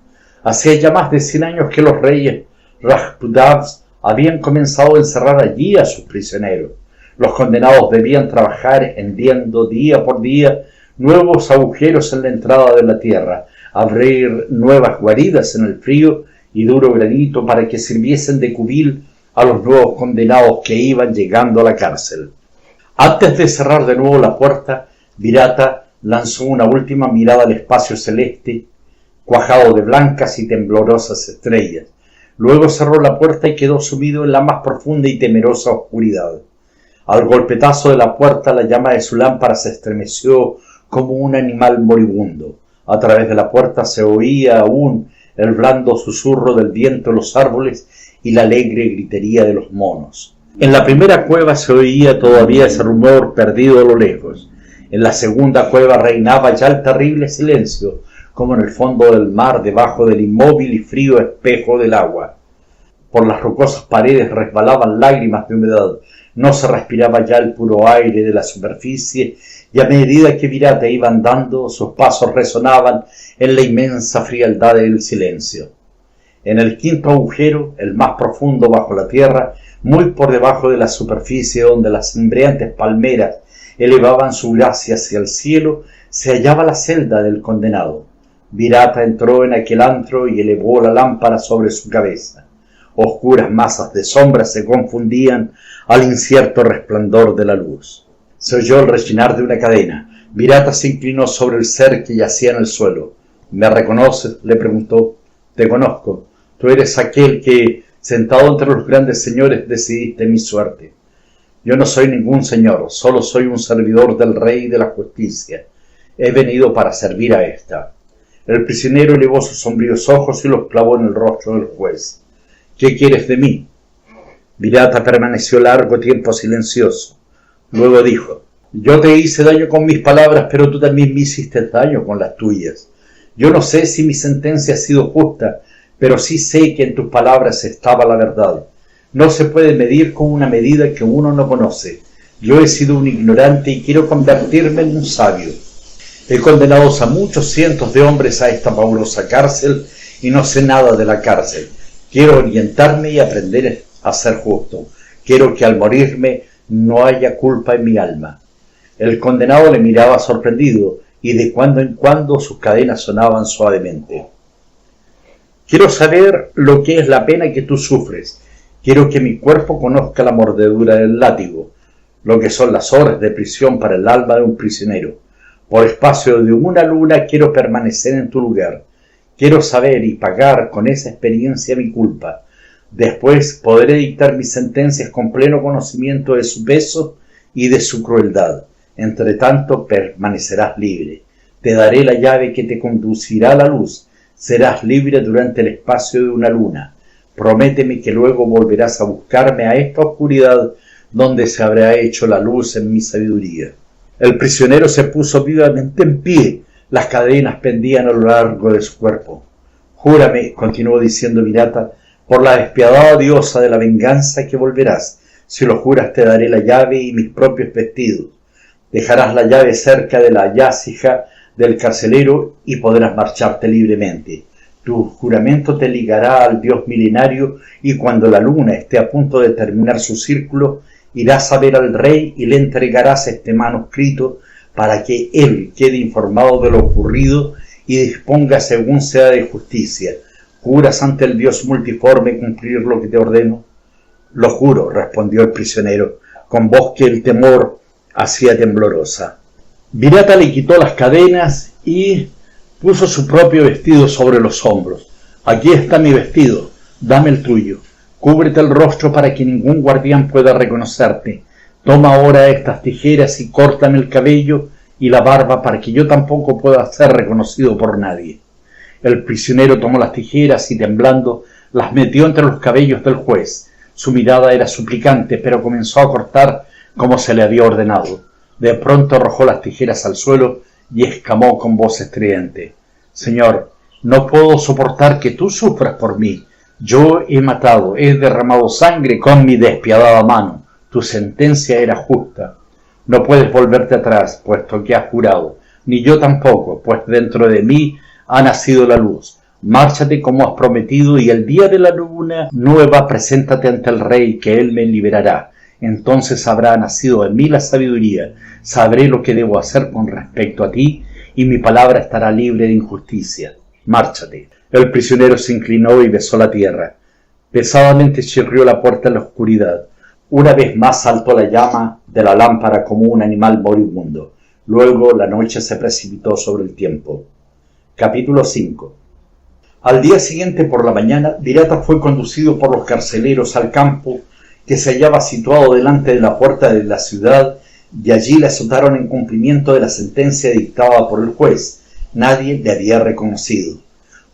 Speaker 2: Hacía ya más de 100 años que los reyes Rajputavs habían comenzado a encerrar allí a sus prisioneros. Los condenados debían trabajar hendiendo día por día nuevos agujeros en la entrada de la tierra, abrir nuevas guaridas en el frío y duro granito para que sirviesen de cubil a los nuevos condenados que iban llegando a la cárcel. Antes de cerrar de nuevo la puerta, Virata lanzó una última mirada al espacio celeste, cuajado de blancas y temblorosas estrellas. Luego cerró la puerta y quedó sumido en la más profunda y temerosa oscuridad. Al golpetazo de la puerta, la llama de su lámpara se estremeció como un animal moribundo. A través de la puerta se oía aún el blando susurro del viento en los árboles y la alegre gritería de los monos. En la primera cueva se oía todavía ese rumor perdido a lo lejos. En la segunda cueva reinaba ya el terrible silencio, como en el fondo del mar debajo del inmóvil y frío espejo del agua. Por las rocosas paredes resbalaban lágrimas de humedad. No se respiraba ya el puro aire de la superficie, y a medida que Virata iba andando, sus pasos resonaban en la inmensa frialdad del silencio. En el quinto agujero, el más profundo bajo la tierra, muy por debajo de la superficie donde las embriagantes palmeras elevaban su gracia hacia el cielo, se hallaba la celda del condenado. Virata entró en aquel antro y elevó la lámpara sobre su cabeza. Oscuras masas de sombras se confundían al incierto resplandor de la luz. Se oyó el rechinar de una cadena. Virata se inclinó sobre el ser que yacía en el suelo. ¿Me reconoces?, le preguntó. Te conozco. Tú eres aquel que, sentado entre los grandes señores, decidiste mi suerte. Yo no soy ningún señor, solo soy un servidor del rey de la justicia. He venido para servir a esta. El prisionero elevó sus sombríos ojos y los clavó en el rostro del juez. ¿Qué quieres de mí? Virata permaneció largo tiempo silencioso. Luego dijo: yo te hice daño con mis palabras, pero tú también me hiciste daño con las tuyas. Yo no sé si mi sentencia ha sido justa, pero sí sé que en tus palabras estaba la verdad. No se puede medir con una medida que uno no conoce. Yo he sido un ignorante y quiero convertirme en un sabio. He condenado a muchos cientos de hombres a esta pavorosa cárcel y no sé nada de la cárcel. Quiero orientarme y aprender a ser justo. Quiero que al morirme no haya culpa en mi alma. El condenado le miraba sorprendido y de cuando en cuando sus cadenas sonaban suavemente. Quiero saber lo que es la pena que tú sufres. Quiero que mi cuerpo conozca la mordedura del látigo, lo que son las horas de prisión para el alma de un prisionero. Por espacio de una luna quiero permanecer en tu lugar. Quiero saber y pagar con esa experiencia mi culpa. Después podré dictar mis sentencias con pleno conocimiento de su peso y de su crueldad. Entre tanto permanecerás libre. Te daré la llave que te conducirá a la luz. Serás libre durante el espacio de una luna. Prométeme que luego volverás a buscarme a esta oscuridad donde se habrá hecho la luz en mi sabiduría. El prisionero se puso vivamente en pie. Las cadenas pendían a lo largo de su cuerpo. Júrame, continuó diciendo Virata, por la despiadada diosa de la venganza que volverás. Si lo juras te daré la llave y mis propios vestidos. Dejarás la llave cerca de la yásija del carcelero y podrás marcharte libremente. Tu juramento te ligará al dios milenario y cuando la luna esté a punto de terminar su círculo, irás a ver al rey y le entregarás este manuscrito para que él quede informado de lo ocurrido y disponga según sea de justicia. ¿Juras ante el dios multiforme cumplir lo que te ordeno? Lo juro, respondió el prisionero, con voz que el temor hacía temblorosa. Virata le quitó las cadenas y puso su propio vestido sobre los hombros. Aquí está mi vestido, dame el tuyo. Cúbrete el rostro para que ningún guardián pueda reconocerte. Toma ahora estas tijeras y córtame el cabello y la barba para que yo tampoco pueda ser reconocido por nadie. El prisionero tomó las tijeras y temblando las metió entre los cabellos del juez. Su mirada era suplicante, pero comenzó a cortar como se le había ordenado. De pronto arrojó las tijeras al suelo y exclamó con voz estridente: Señor, no puedo soportar que tú sufras por mí. Yo he matado, he derramado sangre con mi despiadada mano. Tu sentencia era justa. No puedes volverte atrás, puesto que has jurado, ni yo tampoco, pues dentro de mí ha nacido la luz. Márchate como has prometido y el día de la luna nueva preséntate ante el rey, que él me liberará. Entonces habrá nacido en mí la sabiduría, sabré lo que debo hacer con respecto a ti y mi palabra estará libre de injusticia. Márchate. El prisionero se inclinó y besó la tierra. Pesadamente chirrió la puerta en la oscuridad. Una vez más saltó la llama de la lámpara como un animal moribundo. Luego la noche se precipitó sobre el tiempo. Capítulo 5. Al día siguiente por la mañana, Virata fue conducido por los carceleros al campo que se hallaba situado delante de la puerta de la ciudad, y allí le azotaron en cumplimiento de la sentencia dictada por el juez. Nadie le había reconocido.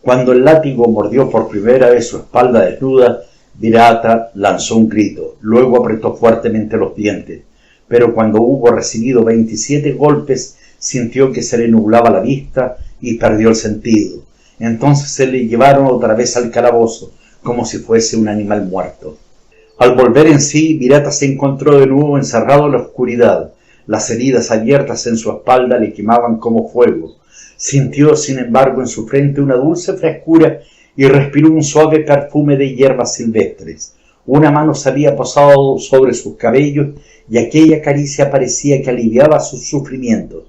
Speaker 2: Cuando el látigo mordió por primera vez su espalda desnuda, Virata lanzó un grito, luego apretó fuertemente los dientes, pero cuando hubo recibido 27 golpes, sintió que se le nublaba la vista y perdió el sentido. Entonces se le llevaron otra vez al calabozo, como si fuese un animal muerto. Al volver en sí, Virata se encontró de nuevo encerrado en la oscuridad. Las heridas abiertas en su espalda le quemaban como fuego. Sintió, sin embargo, en su frente una dulce frescura y respiró un suave perfume de hierbas silvestres. Una mano se había posado sobre sus cabellos y aquella caricia parecía que aliviaba sus sufrimientos.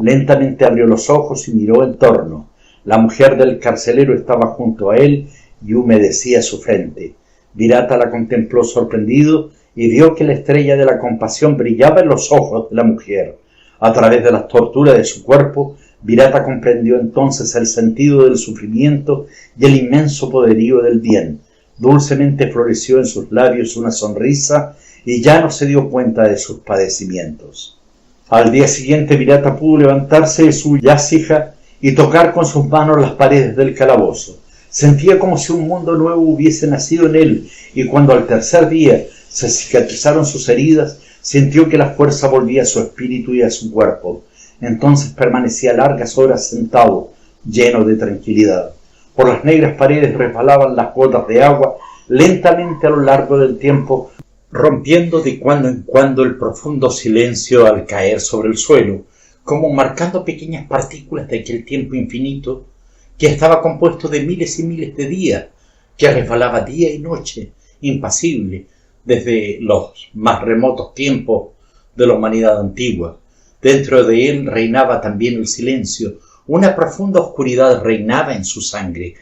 Speaker 2: Lentamente abrió los ojos y miró en torno. La mujer del carcelero estaba junto a él y humedecía su frente. Virata la contempló sorprendido y vio que la estrella de la compasión brillaba en los ojos de la mujer. A través de las torturas de su cuerpo, Virata comprendió entonces el sentido del sufrimiento y el inmenso poderío del bien. Dulcemente floreció en sus labios una sonrisa y ya no se dio cuenta de sus padecimientos. Al día siguiente Virata pudo levantarse de su yásija y tocar con sus manos las paredes del calabozo. Sentía como si un mundo nuevo hubiese nacido en él, y cuando al tercer día se cicatrizaron sus heridas, sintió que la fuerza volvía a su espíritu y a su cuerpo. Entonces permanecía largas horas sentado, lleno de tranquilidad. Por las negras paredes resbalaban las gotas de agua lentamente a lo largo del tiempo, rompiendo de cuando en cuando el profundo silencio al caer sobre el suelo, como marcando pequeñas partículas de aquel tiempo infinito que estaba compuesto de miles y miles de días, que resbalaba día y noche, impasible, desde los más remotos tiempos de la humanidad antigua. Dentro de él reinaba también el silencio, una profunda oscuridad reinaba en su sangre,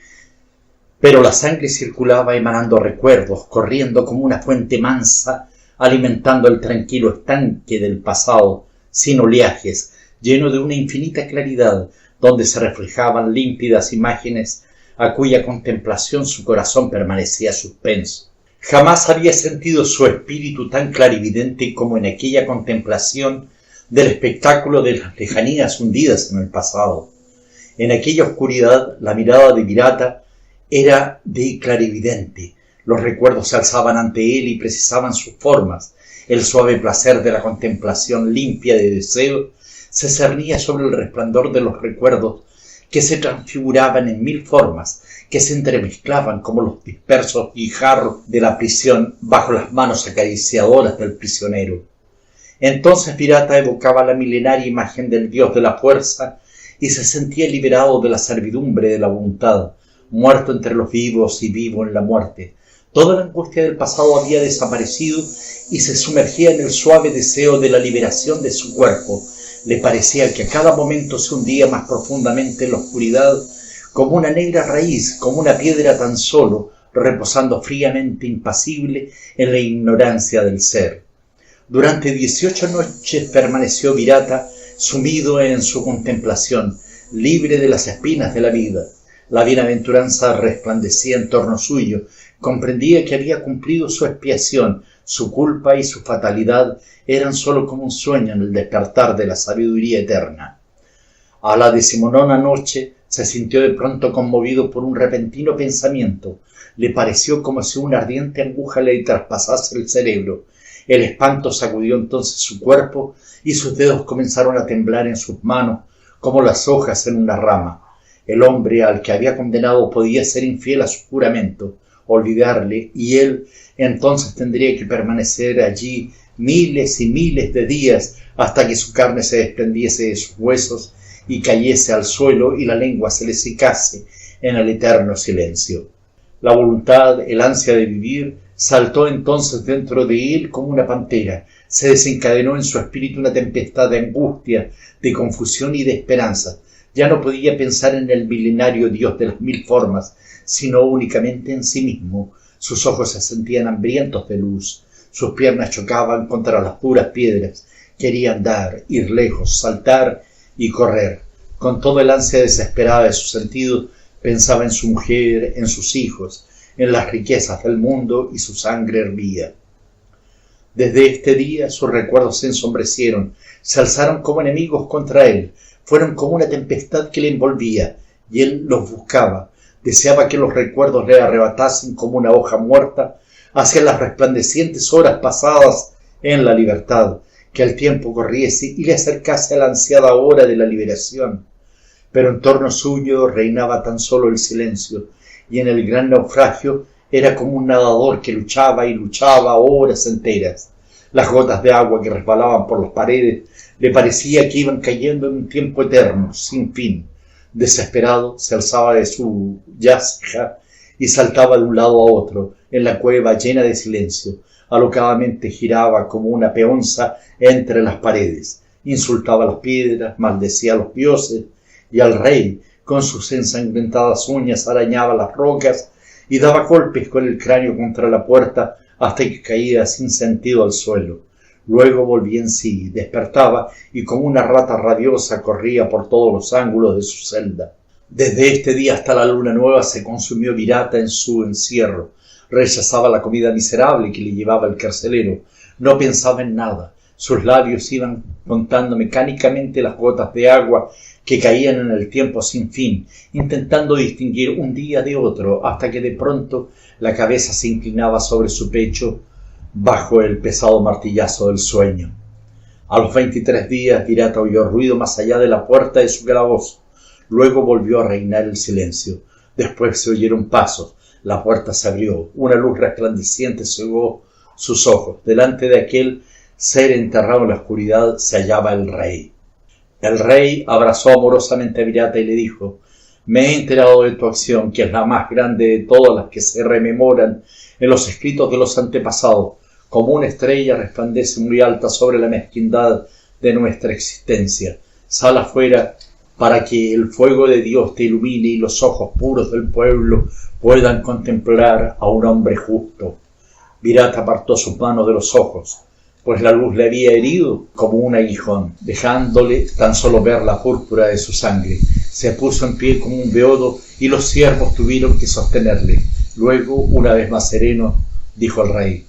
Speaker 2: pero la sangre circulaba emanando recuerdos, corriendo como una fuente mansa, alimentando el tranquilo estanque del pasado, sin oleajes, lleno de una infinita claridad, donde se reflejaban límpidas imágenes a cuya contemplación su corazón permanecía suspenso. Jamás había sentido su espíritu tan clarividente como en aquella contemplación del espectáculo de las lejanías hundidas en el pasado. En aquella oscuridad, la mirada de Virata era de clarividente. Los recuerdos se alzaban ante él y precisaban sus formas. El suave placer de la contemplación limpia de deseo se cernía sobre el resplandor de los recuerdos que se transfiguraban en mil formas, que se entremezclaban como los dispersos guijarros de la prisión bajo las manos acariciadoras del prisionero. Entonces Virata evocaba la milenaria imagen del dios de la fuerza y se sentía liberado de la servidumbre de la voluntad, muerto entre los vivos y vivo en la muerte. Toda la angustia del pasado había desaparecido y se sumergía en el suave deseo de la liberación de su cuerpo. Le parecía que a cada momento se hundía más profundamente en la oscuridad, como una negra raíz, como una piedra tan solo, reposando fríamente impasible en la ignorancia del ser. Durante 18 noches permaneció Virata sumido en su contemplación, libre de las espinas de la vida. La bienaventuranza resplandecía en torno suyo, comprendía que había cumplido su expiación, su culpa y su fatalidad eran sólo como un sueño en el despertar de la sabiduría eterna. A la 19ª noche se sintió de pronto conmovido por un repentino pensamiento. Le pareció como si una ardiente aguja le traspasase el cerebro. El espanto sacudió entonces su cuerpo y sus dedos comenzaron a temblar en sus manos como las hojas en una rama. El hombre al que había condenado podía ser infiel a su juramento, olvidarle, y él entonces tendría que permanecer allí miles y miles de días hasta que su carne se desprendiese de sus huesos y cayese al suelo y la lengua se le secase en el eterno silencio. La voluntad, el ansia de vivir, saltó entonces dentro de él como una pantera. Se desencadenó en su espíritu una tempestad de angustia, de confusión y de esperanza. Ya no podía pensar en el milenario Dios de las mil formas, sino únicamente en sí mismo. Sus ojos se sentían hambrientos de luz, sus piernas chocaban contra las duras piedras. Quería andar, ir lejos, saltar y correr. Con todo el ansia desesperada de su sentido, pensaba en su mujer, en sus hijos, en las riquezas del mundo y su sangre hervía. Desde este día sus recuerdos se ensombrecieron, se alzaron como enemigos contra él, fueron como una tempestad que le envolvía, y él los buscaba, deseaba que los recuerdos le arrebatasen como una hoja muerta hacia las resplandecientes horas pasadas en la libertad, que el tiempo corriese y le acercase a la ansiada hora de la liberación. Pero en torno suyo reinaba tan solo el silencio, y en el gran naufragio era como un nadador que luchaba y luchaba horas enteras. Las gotas de agua que resbalaban por las paredes le parecía que iban cayendo en un tiempo eterno, sin fin. Desesperado, se alzaba de su yacja y saltaba de un lado a otro, en la cueva llena de silencio. Alocadamente giraba como una peonza entre las paredes. Insultaba las piedras, maldecía a los dioses y al rey. Con sus ensangrentadas uñas arañaba las rocas y daba golpes con el cráneo contra la puerta hasta que caía sin sentido al suelo. Luego volvía en sí, despertaba y como una rata rabiosa corría por todos los ángulos de su celda. Desde este día hasta la luna nueva se consumió Virata en su encierro. Rechazaba la comida miserable que le llevaba el carcelero. No pensaba en nada. Sus labios iban contando mecánicamente las gotas de agua que caían en el tiempo sin fin, intentando distinguir un día de otro, hasta que de pronto la cabeza se inclinaba sobre su pecho bajo el pesado martillazo del sueño. A los 23 días Virata oyó ruido más allá de la puerta de su calabozo. Luego volvió a reinar el silencio. Después se oyeron pasos. La puerta se abrió. Una luz resplandeciente cegó sus ojos. Delante de aquel ser enterrado en la oscuridad se hallaba el rey. El rey abrazó amorosamente a Virata y le dijo: «Me he enterado de tu acción, que es la más grande de todas las que se rememoran en los escritos de los antepasados. Como una estrella resplandece muy alta sobre la mezquindad de nuestra existencia. Sal afuera para que el fuego de Dios te ilumine y los ojos puros del pueblo puedan contemplar a un hombre justo». Virata apartó sus manos de los ojos, pues la luz le había herido como un aguijón, dejándole tan solo ver la púrpura de su sangre. Se puso en pie como un beodo y los siervos tuvieron que sostenerle. Luego, una vez más sereno, dijo el rey.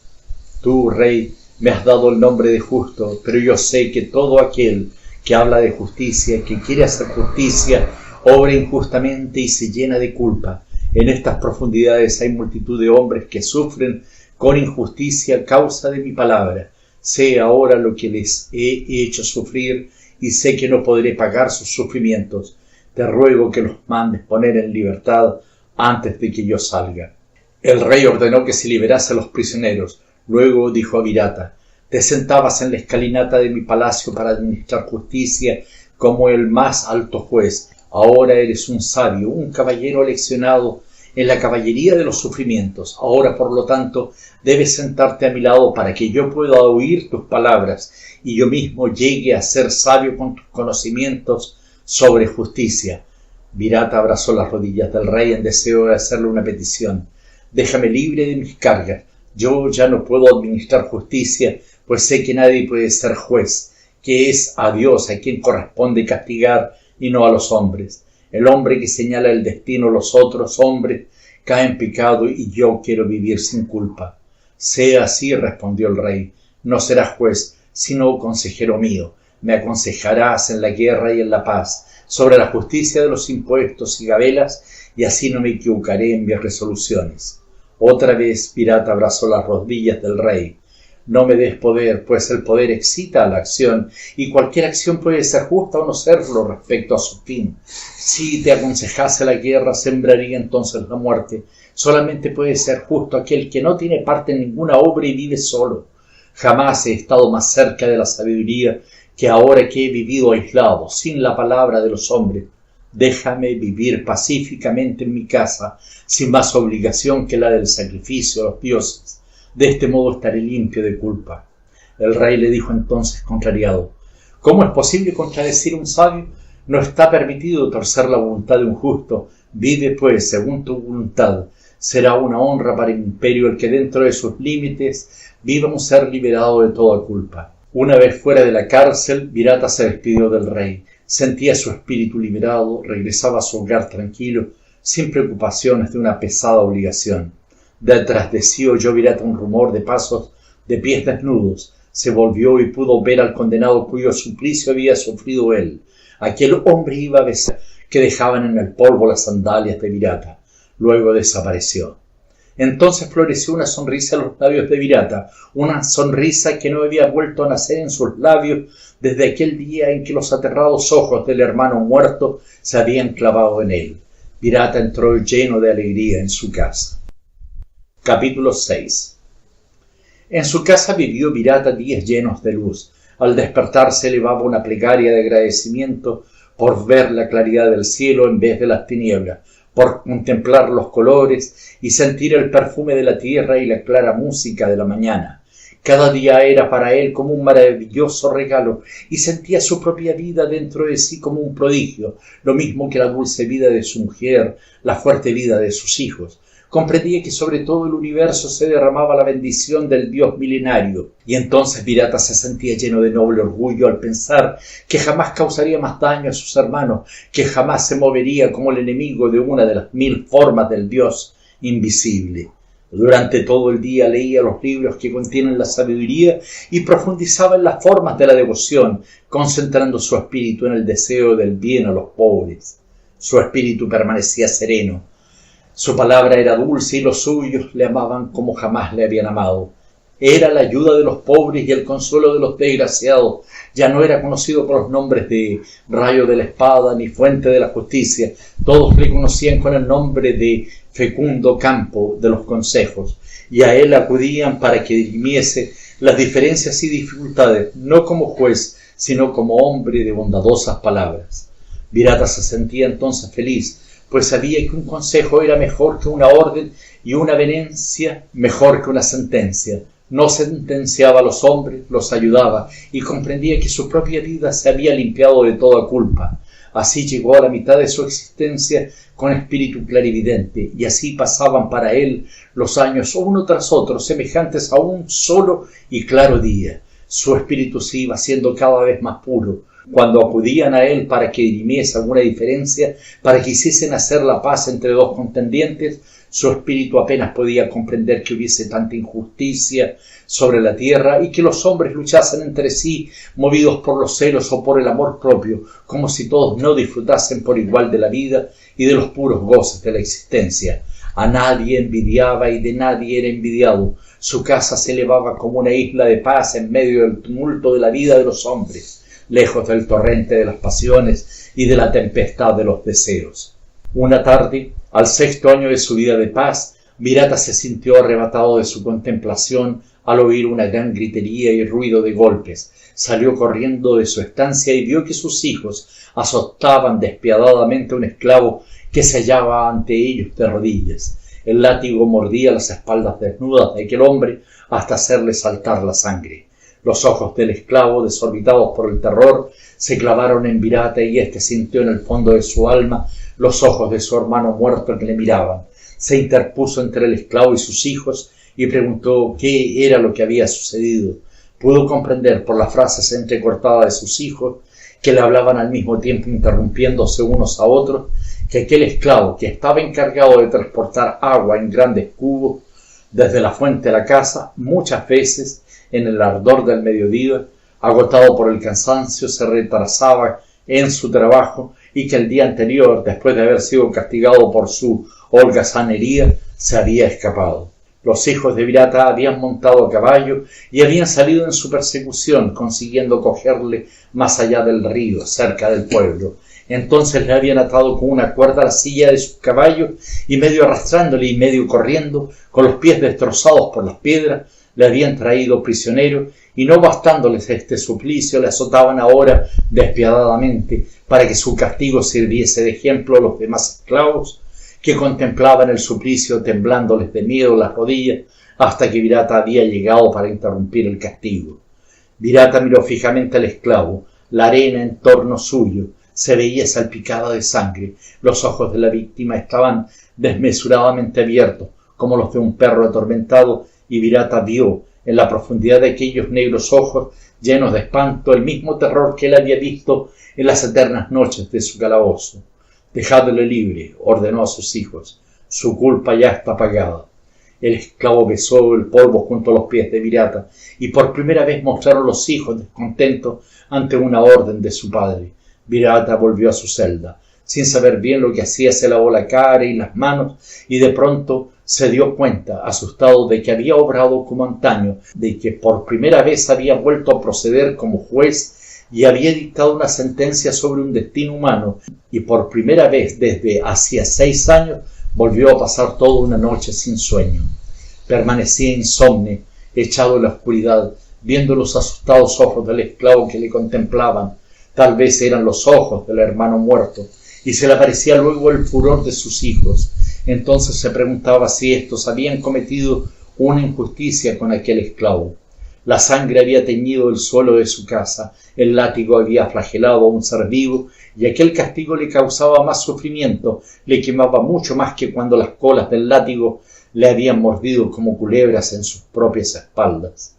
Speaker 2: Tú, rey, me has dado el nombre de justo, pero yo sé que todo aquel que habla de justicia, que quiere hacer justicia, obra injustamente y se llena de culpa. En estas profundidades hay multitud de hombres que sufren con injusticia a causa de mi palabra. Sé ahora lo que les he hecho sufrir y sé que no podré pagar sus sufrimientos. Te ruego que los mandes poner en libertad antes de que yo salga. El rey ordenó que se liberase a los prisioneros. Luego dijo a Virata: te sentabas en la escalinata de mi palacio para administrar justicia como el más alto juez. Ahora eres un sabio, un caballero leccionado en la caballería de los sufrimientos. Ahora, por lo tanto, debes sentarte a mi lado para que yo pueda oír tus palabras y yo mismo llegue a ser sabio con tus conocimientos sobre justicia. Virata abrazó las rodillas del rey en deseo de hacerle una petición. Déjame libre de mis cargas. Yo ya no puedo administrar justicia, pues sé que nadie puede ser juez, que es a Dios a quien corresponde castigar y no a los hombres. El hombre que señala el destino a los otros hombres cae en pecado y yo quiero vivir sin culpa. Sea así, respondió el rey. No serás juez, sino consejero mío. Me aconsejarás en la guerra y en la paz, sobre la justicia de los impuestos y gabelas, y así no me equivocaré en mis resoluciones. Otra vez Virata abrazó las rodillas del rey. No me des poder, pues el poder excita a la acción, y cualquier acción puede ser justa o no serlo respecto a su fin. Si te aconsejase la guerra, sembraría entonces la muerte. Solamente puede ser justo aquel que no tiene parte en ninguna obra y vive solo. Jamás he estado más cerca de la sabiduría que ahora que he vivido aislado, sin la palabra de los hombres. Déjame vivir pacíficamente en mi casa, sin más obligación que la del sacrificio a los dioses. De este modo estaré limpio de culpa. El rey le dijo entonces contrariado: ¿cómo es posible contradecir a un sabio? No está permitido torcer la voluntad de un justo. Vive pues según tu voluntad. Será una honra para el imperio el que dentro de sus límites viva un ser liberado de toda culpa. Una vez fuera de la cárcel, Virata se despidió del rey. Sentía su espíritu liberado, regresaba a su hogar tranquilo, sin preocupaciones de una pesada obligación. Detrás de sí oyó Virata un rumor de pasos de pies desnudos. Se volvió y pudo ver al condenado cuyo suplicio había sufrido él. Aquel hombre iba a besar que dejaban en el polvo las sandalias de Virata. Luego desapareció. Entonces floreció una sonrisa en los labios de Virata, una sonrisa que no había vuelto a nacer en sus labios desde aquel día en que los aterrados ojos del hermano muerto se habían clavado en él. Virata entró lleno de alegría en su casa. Capítulo 6. En su casa vivió Virata días llenos de luz. Al despertarse elevaba una plegaria de agradecimiento por ver la claridad del cielo en vez de las tinieblas, por contemplar los colores y sentir el perfume de la tierra y la clara música de la mañana. Cada día era para él como un maravilloso regalo y sentía su propia vida dentro de sí como un prodigio, lo mismo que la dulce vida de su mujer, la fuerte vida de sus hijos. Comprendía que sobre todo el universo se derramaba la bendición del Dios milenario, y entonces Virata se sentía lleno de noble orgullo al pensar que jamás causaría más daño a sus hermanos, que jamás se movería como el enemigo de una de las 1000 formas del Dios invisible. Durante todo el día leía los libros que contienen la sabiduría y profundizaba en las formas de la devoción, concentrando su espíritu en el deseo del bien a los pobres. Su espíritu permanecía sereno. Su palabra era dulce y los suyos le amaban como jamás le habían amado. Era la ayuda de los pobres y el consuelo de los desgraciados. Ya no era conocido por los nombres de Rayo de la Espada ni Fuente de la Justicia. Todos le conocían con el nombre de Fecundo Campo de los Consejos, y a él acudían para que dirimiese las diferencias y dificultades, no como juez, sino como hombre de bondadosas palabras. Virata se sentía entonces feliz, pues sabía que un consejo era mejor que una orden y una venencia mejor que una sentencia. No sentenciaba a los hombres, los ayudaba, y comprendía que su propia vida se había limpiado de toda culpa. Así llegó a la mitad de su existencia con espíritu clarividente, y así pasaban para él los años uno tras otro, semejantes a un solo y claro día. Su espíritu se iba haciendo cada vez más puro. Cuando acudían a él para que dirimiese alguna diferencia, para que hiciesen hacer la paz entre dos contendientes, su espíritu apenas podía comprender que hubiese tanta injusticia sobre la tierra y que los hombres luchasen entre sí, movidos por los celos o por el amor propio, como si todos no disfrutasen por igual de la vida y de los puros goces de la existencia. A nadie envidiaba y de nadie era envidiado. Su casa se elevaba como una isla de paz en medio del tumulto de la vida de los hombres, lejos del torrente de las pasiones y de la tempestad de los deseos. Una tarde, al 6º año de su vida de paz, Virata se sintió arrebatado de su contemplación al oír una gran gritería y ruido de golpes. Salió corriendo de su estancia y vio que sus hijos azotaban despiadadamente a un esclavo que se hallaba ante ellos de rodillas. El látigo mordía las espaldas desnudas de aquel hombre hasta hacerle saltar la sangre. Los ojos del esclavo, desorbitados por el terror, se clavaron en Virata y éste sintió en el fondo de su alma los ojos de su hermano muerto que le miraban. Se interpuso entre el esclavo y sus hijos y preguntó qué era lo que había sucedido. Pudo comprender por las frases entrecortadas de sus hijos, que le hablaban al mismo tiempo interrumpiéndose unos a otros, que aquel esclavo, que estaba encargado de transportar agua en grandes cubos desde la fuente a la casa, muchas veces, en el ardor del mediodía, agotado por el cansancio, se retrasaba en su trabajo y que el día anterior, después de haber sido castigado por su holgazanería, se había escapado. Los hijos de Virata habían montado a caballo y habían salido en su persecución, consiguiendo cogerle más allá del río, cerca del pueblo. Entonces le habían atado con una cuerda a la silla de su caballo y medio arrastrándole y medio corriendo, con los pies destrozados por las piedras, le habían traído prisionero y no bastándoles este suplicio, le azotaban ahora despiadadamente para que su castigo sirviese de ejemplo a los demás esclavos que contemplaban el suplicio temblándoles de miedo las rodillas hasta que Virata había llegado para interrumpir el castigo. Virata miró fijamente al esclavo. La arena en torno suyo se veía salpicada de sangre. Los ojos de la víctima estaban desmesuradamente abiertos, como los de un perro atormentado, y Virata vio en la profundidad de aquellos negros ojos llenos de espanto el mismo terror que él había visto en las eternas noches de su calabozo. «Dejadle libre», ordenó a sus hijos. «Su culpa ya está pagada». El esclavo besó el polvo junto a los pies de Virata y por primera vez mostraron los hijos descontentos ante una orden de su padre. Virata volvió a su celda. Sin saber bien lo que hacía, se lavó la cara y las manos y de pronto se dio cuenta, asustado, de que había obrado como antaño, de que por primera vez había vuelto a proceder como juez y había dictado una sentencia sobre un destino humano, y por primera vez desde hacía 6 años volvió a pasar toda una noche sin sueño. Permanecía insomne, echado en la oscuridad, viendo los asustados ojos del esclavo que le contemplaban. Tal vez eran los ojos del hermano muerto, y se le aparecía luego el furor de sus hijos. Entonces se preguntaba si éstos habían cometido una injusticia con aquel esclavo. La sangre había teñido el suelo de su casa, el látigo había flagelado a un ser vivo, y aquel castigo le causaba más sufrimiento, le quemaba mucho más que cuando las colas del látigo le habían mordido como culebras en sus propias espaldas.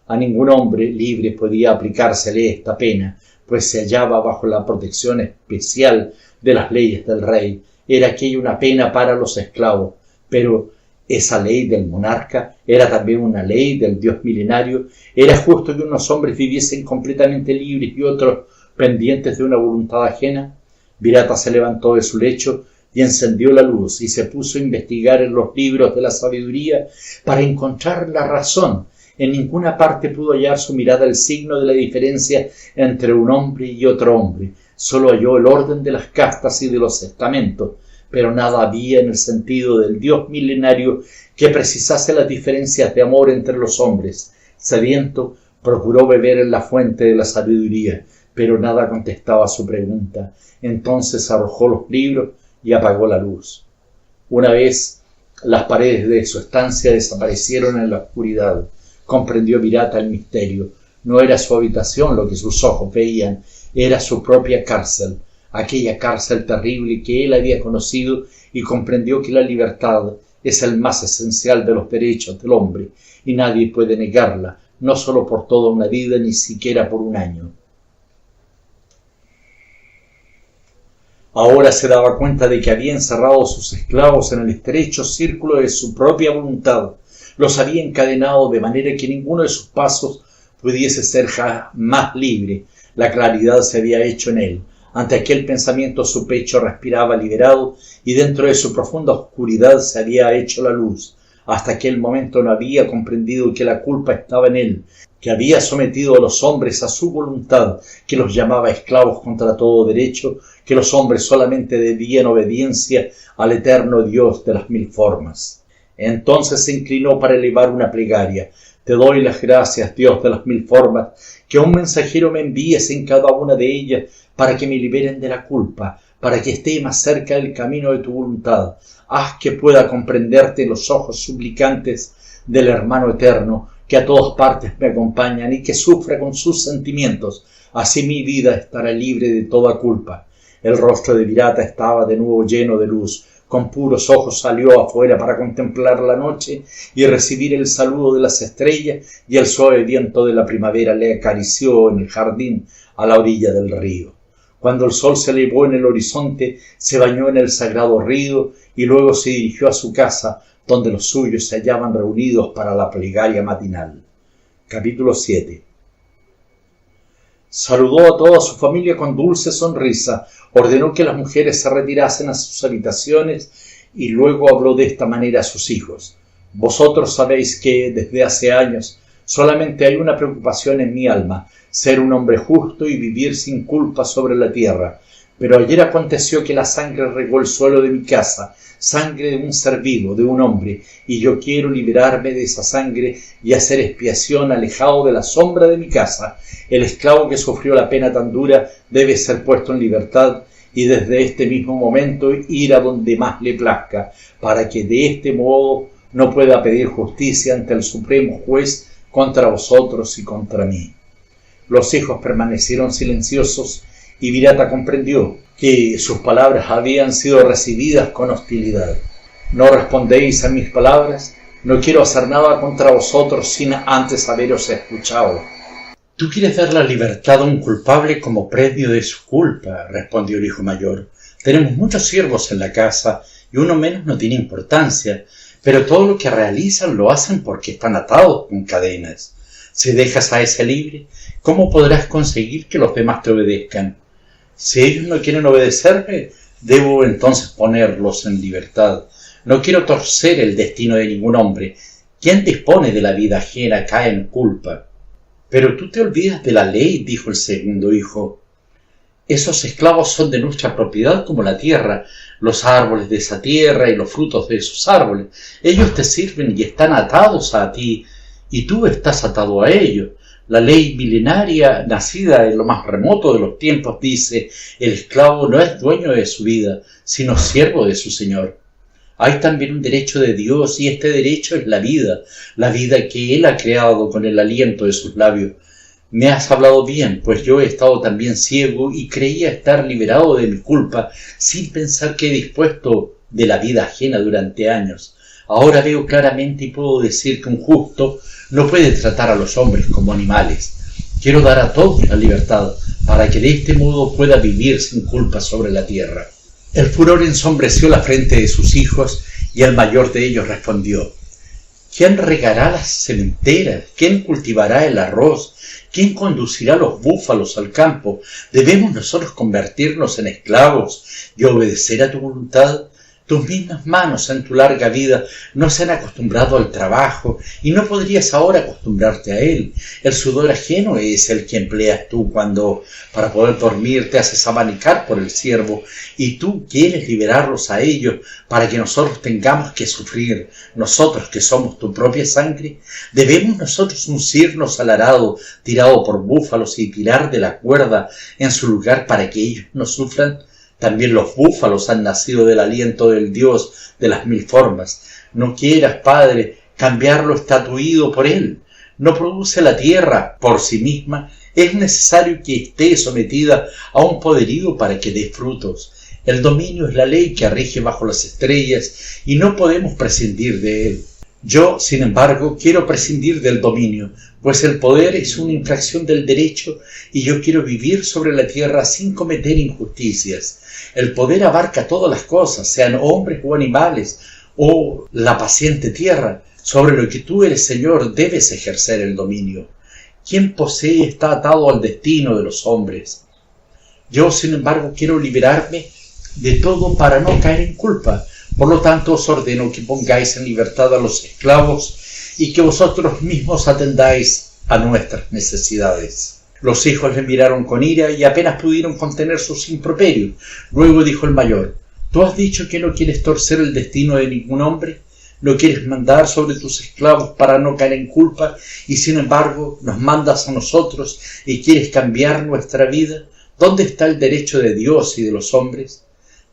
Speaker 2: A ningún hombre libre podía aplicársele esta pena, pues se hallaba bajo la protección especial de las leyes del rey. Era aquella una pena para los esclavos, pero esa ley del monarca era también una ley del dios milenario. Era justo que unos hombres viviesen completamente libres y otros pendientes de una voluntad ajena. Virata se levantó de su lecho y encendió la luz y se puso a investigar en los libros de la sabiduría para encontrar la razón. En ninguna parte pudo hallar su mirada el signo de la diferencia entre un hombre y otro hombre. Solo halló el orden de las castas y de los estamentos, pero nada había en el sentido del dios milenario que precisase las diferencias de amor entre los hombres. Sediento, procuró beber en la fuente de la sabiduría, pero nada contestaba a su pregunta. Entonces arrojó los libros y apagó la luz. Una vez las paredes de su estancia desaparecieron en la oscuridad, comprendió Virata el misterio. No era su habitación lo que sus ojos veían, era su propia cárcel, aquella cárcel terrible que él había conocido, y comprendió que la libertad es el más esencial de los derechos del hombre, y nadie puede negarla, no solo por toda una vida, ni siquiera por un año. Ahora se daba cuenta de que había encerrado a sus esclavos en el estrecho círculo de su propia voluntad. Los había encadenado de manera que ninguno de sus pasos pudiese ser jamás libre. La claridad se había hecho en él. Ante aquel pensamiento su pecho respiraba liberado y dentro de su profunda oscuridad se había hecho la luz. Hasta aquel momento no había comprendido que la culpa estaba en él, que había sometido a los hombres a su voluntad, que los llamaba esclavos contra todo derecho, que los hombres solamente debían obediencia al eterno Dios de las mil formas. Entonces se inclinó para elevar una plegaria. Te doy las gracias, Dios de las mil formas, que un mensajero me envíes en cada una de ellas para que me liberen de la culpa, para que esté más cerca del camino de tu voluntad. Haz que pueda comprenderte los ojos suplicantes del hermano eterno, que a todas partes me acompañan y que sufra con sus sentimientos. Así mi vida estará libre de toda culpa. El rostro de Virata estaba de nuevo lleno de luz. Con puros ojos salió afuera para contemplar la noche y recibir el saludo de las estrellas, y el suave viento de la primavera le acarició en el jardín a la orilla del río. Cuando el sol se elevó en el horizonte, se bañó en el sagrado río y luego se dirigió a su casa, donde los suyos se hallaban reunidos para la plegaria matinal. Capítulo 7. Saludó a toda su familia con dulce sonrisa, ordenó que las mujeres se retirasen a sus habitaciones y luego habló de esta manera a sus hijos. Vosotros sabéis que desde hace años solamente hay una preocupación en mi alma, ser un hombre justo y vivir sin culpa sobre la tierra. Pero ayer aconteció que la sangre regó el suelo de mi casa, sangre de un ser vivo, de un hombre, y yo quiero liberarme de esa sangre y hacer expiación alejado de la sombra de mi casa. El esclavo que sufrió la pena tan dura debe ser puesto en libertad y desde este mismo momento ir a donde más le plazca, para que de este modo no pueda pedir justicia ante el supremo juez contra vosotros y contra mí. Los hijos permanecieron silenciosos y Virata comprendió que sus palabras habían sido recibidas con hostilidad. ¿No respondéis a mis palabras? No quiero hacer nada contra vosotros sin antes haberos escuchado. Tú quieres dar la libertad a un culpable como premio de su culpa, respondió el hijo mayor. Tenemos muchos siervos en la casa y uno menos no tiene importancia, pero todo lo que realizan lo hacen porque están atados con cadenas. Si dejas a ese libre, ¿cómo podrás conseguir que los demás te obedezcan? Si ellos no quieren obedecerme, debo entonces ponerlos en libertad. No quiero torcer el destino de ningún hombre. Quien dispone de la vida ajena cae en culpa. Pero tú te olvidas de la ley, dijo el segundo hijo. Esos esclavos son de nuestra propiedad como la tierra, los árboles de esa tierra y los frutos de esos árboles. Ellos te sirven y están atados a ti, y tú estás atado a ellos. La ley milenaria, nacida en lo más remoto de los tiempos, dice: el esclavo no es dueño de su vida, sino siervo de su señor. Hay también un derecho de Dios, y este derecho es la vida que Él ha creado con el aliento de sus labios. Me has hablado bien, pues yo he estado también ciego y creía estar liberado de mi culpa, sin pensar que he dispuesto de la vida ajena durante años. Ahora veo claramente y puedo decir que un justo no puede tratar a los hombres como animales. Quiero dar a todos la libertad, para que de este modo pueda vivir sin culpa sobre la tierra. El furor ensombreció la frente de sus hijos, y el mayor de ellos respondió: ¿quién regará las sementeras? ¿Quién cultivará el arroz? ¿Quién conducirá los búfalos al campo? ¿Debemos nosotros convertirnos en esclavos y obedecer a tu voluntad? Tus mismas manos en tu larga vida no se han acostumbrado al trabajo y no podrías ahora acostumbrarte a él. El sudor ajeno es el que empleas tú cuando, para poder dormir, te haces abanicar por el ciervo, y tú quieres liberarlos a ellos para que nosotros tengamos que sufrir, nosotros que somos tu propia sangre. ¿Debemos nosotros uncirnos al arado tirado por búfalos y tirar de la cuerda en su lugar para que ellos no sufran? También los búfalos han nacido del aliento del Dios de las mil formas. No quieras, Padre, cambiarlo estatuido por Él. No produce la tierra por sí misma. Es necesario que esté sometida a un poderío para que dé frutos. El dominio es la ley que rige bajo las estrellas y no podemos prescindir de él. Yo, sin embargo, quiero prescindir del dominio, pues el poder es una infracción del derecho y yo quiero vivir sobre la tierra sin cometer injusticias. El poder abarca todas las cosas, sean hombres o animales, o la paciente tierra. Sobre lo que tú eres Señor debes ejercer el dominio. Quien posee está atado al destino de los hombres. Yo, sin embargo, quiero liberarme de todo para no caer en culpa. Por lo tanto, os ordeno que pongáis en libertad a los esclavos y que vosotros mismos atendáis a nuestras necesidades. Los hijos le miraron con ira y apenas pudieron contener sus improperios. Luego dijo el mayor: ¿Tú has dicho que no quieres torcer el destino de ningún hombre? ¿No quieres mandar sobre tus esclavos para no caer en culpa? Y sin embargo nos mandas a nosotros y quieres cambiar nuestra vida. ¿Dónde está el derecho de Dios y de los hombres?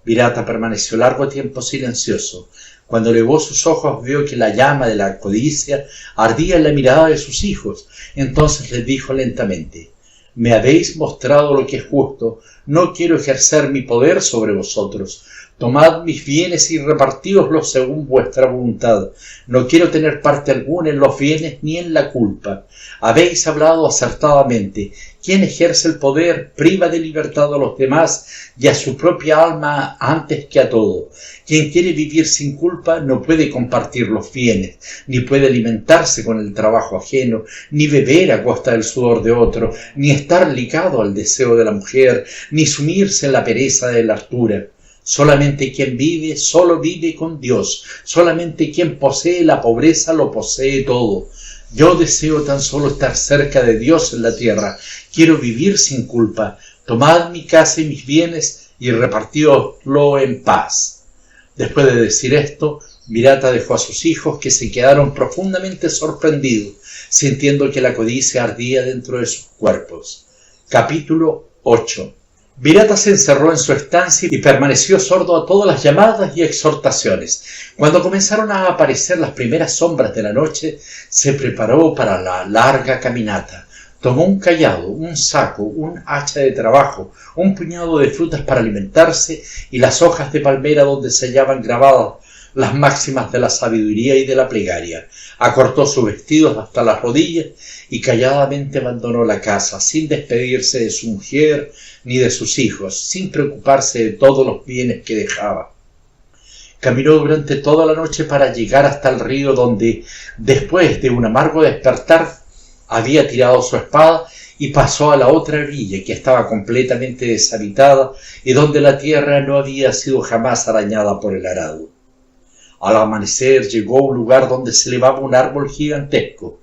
Speaker 2: Virata permaneció largo tiempo silencioso. Cuando elevó sus ojos vio que la llama de la codicia ardía en la mirada de sus hijos. Entonces les dijo lentamente: me habéis mostrado lo que es justo. No quiero ejercer mi poder sobre vosotros. Tomad mis bienes y repartíoslos según vuestra voluntad. No quiero tener parte alguna en los bienes ni en la culpa. Habéis hablado acertadamente. Quien ejerce el poder priva de libertad a los demás y a su propia alma antes que a todo. Quien quiere vivir sin culpa no puede compartir los bienes, ni puede alimentarse con el trabajo ajeno, ni beber a costa del sudor de otro, ni estar ligado al deseo de la mujer, ni sumirse en la pereza de la hartura. Solamente quien vive, solo vive con Dios. Solamente quien posee la pobreza lo posee todo. Yo deseo tan solo estar cerca de Dios en la tierra. Quiero vivir sin culpa. Tomad mi casa y mis bienes y repartíoslo en paz. Después de decir esto, Virata dejó a sus hijos, que se quedaron profundamente sorprendidos, sintiendo que la codicia ardía dentro de sus cuerpos. Capítulo 8. Virata se encerró en su estancia y permaneció sordo a todas las llamadas y exhortaciones. Cuando comenzaron a aparecer las primeras sombras de la noche, se preparó para la larga caminata. Tomó un cayado, un saco, un hacha de trabajo, un puñado de frutas para alimentarse y las hojas de palmera donde se hallaban grabadas las máximas de la sabiduría y de la plegaria. Acortó sus vestidos hasta las rodillas y calladamente abandonó la casa, sin despedirse de su mujer ni de sus hijos, sin preocuparse de todos los bienes que dejaba. Caminó durante toda la noche para llegar hasta el río donde, después de un amargo despertar, había tirado su espada y pasó a la otra orilla, que estaba completamente deshabitada y donde la tierra no había sido jamás arañada por el arado. Al amanecer llegó a un lugar donde se elevaba un árbol gigantesco.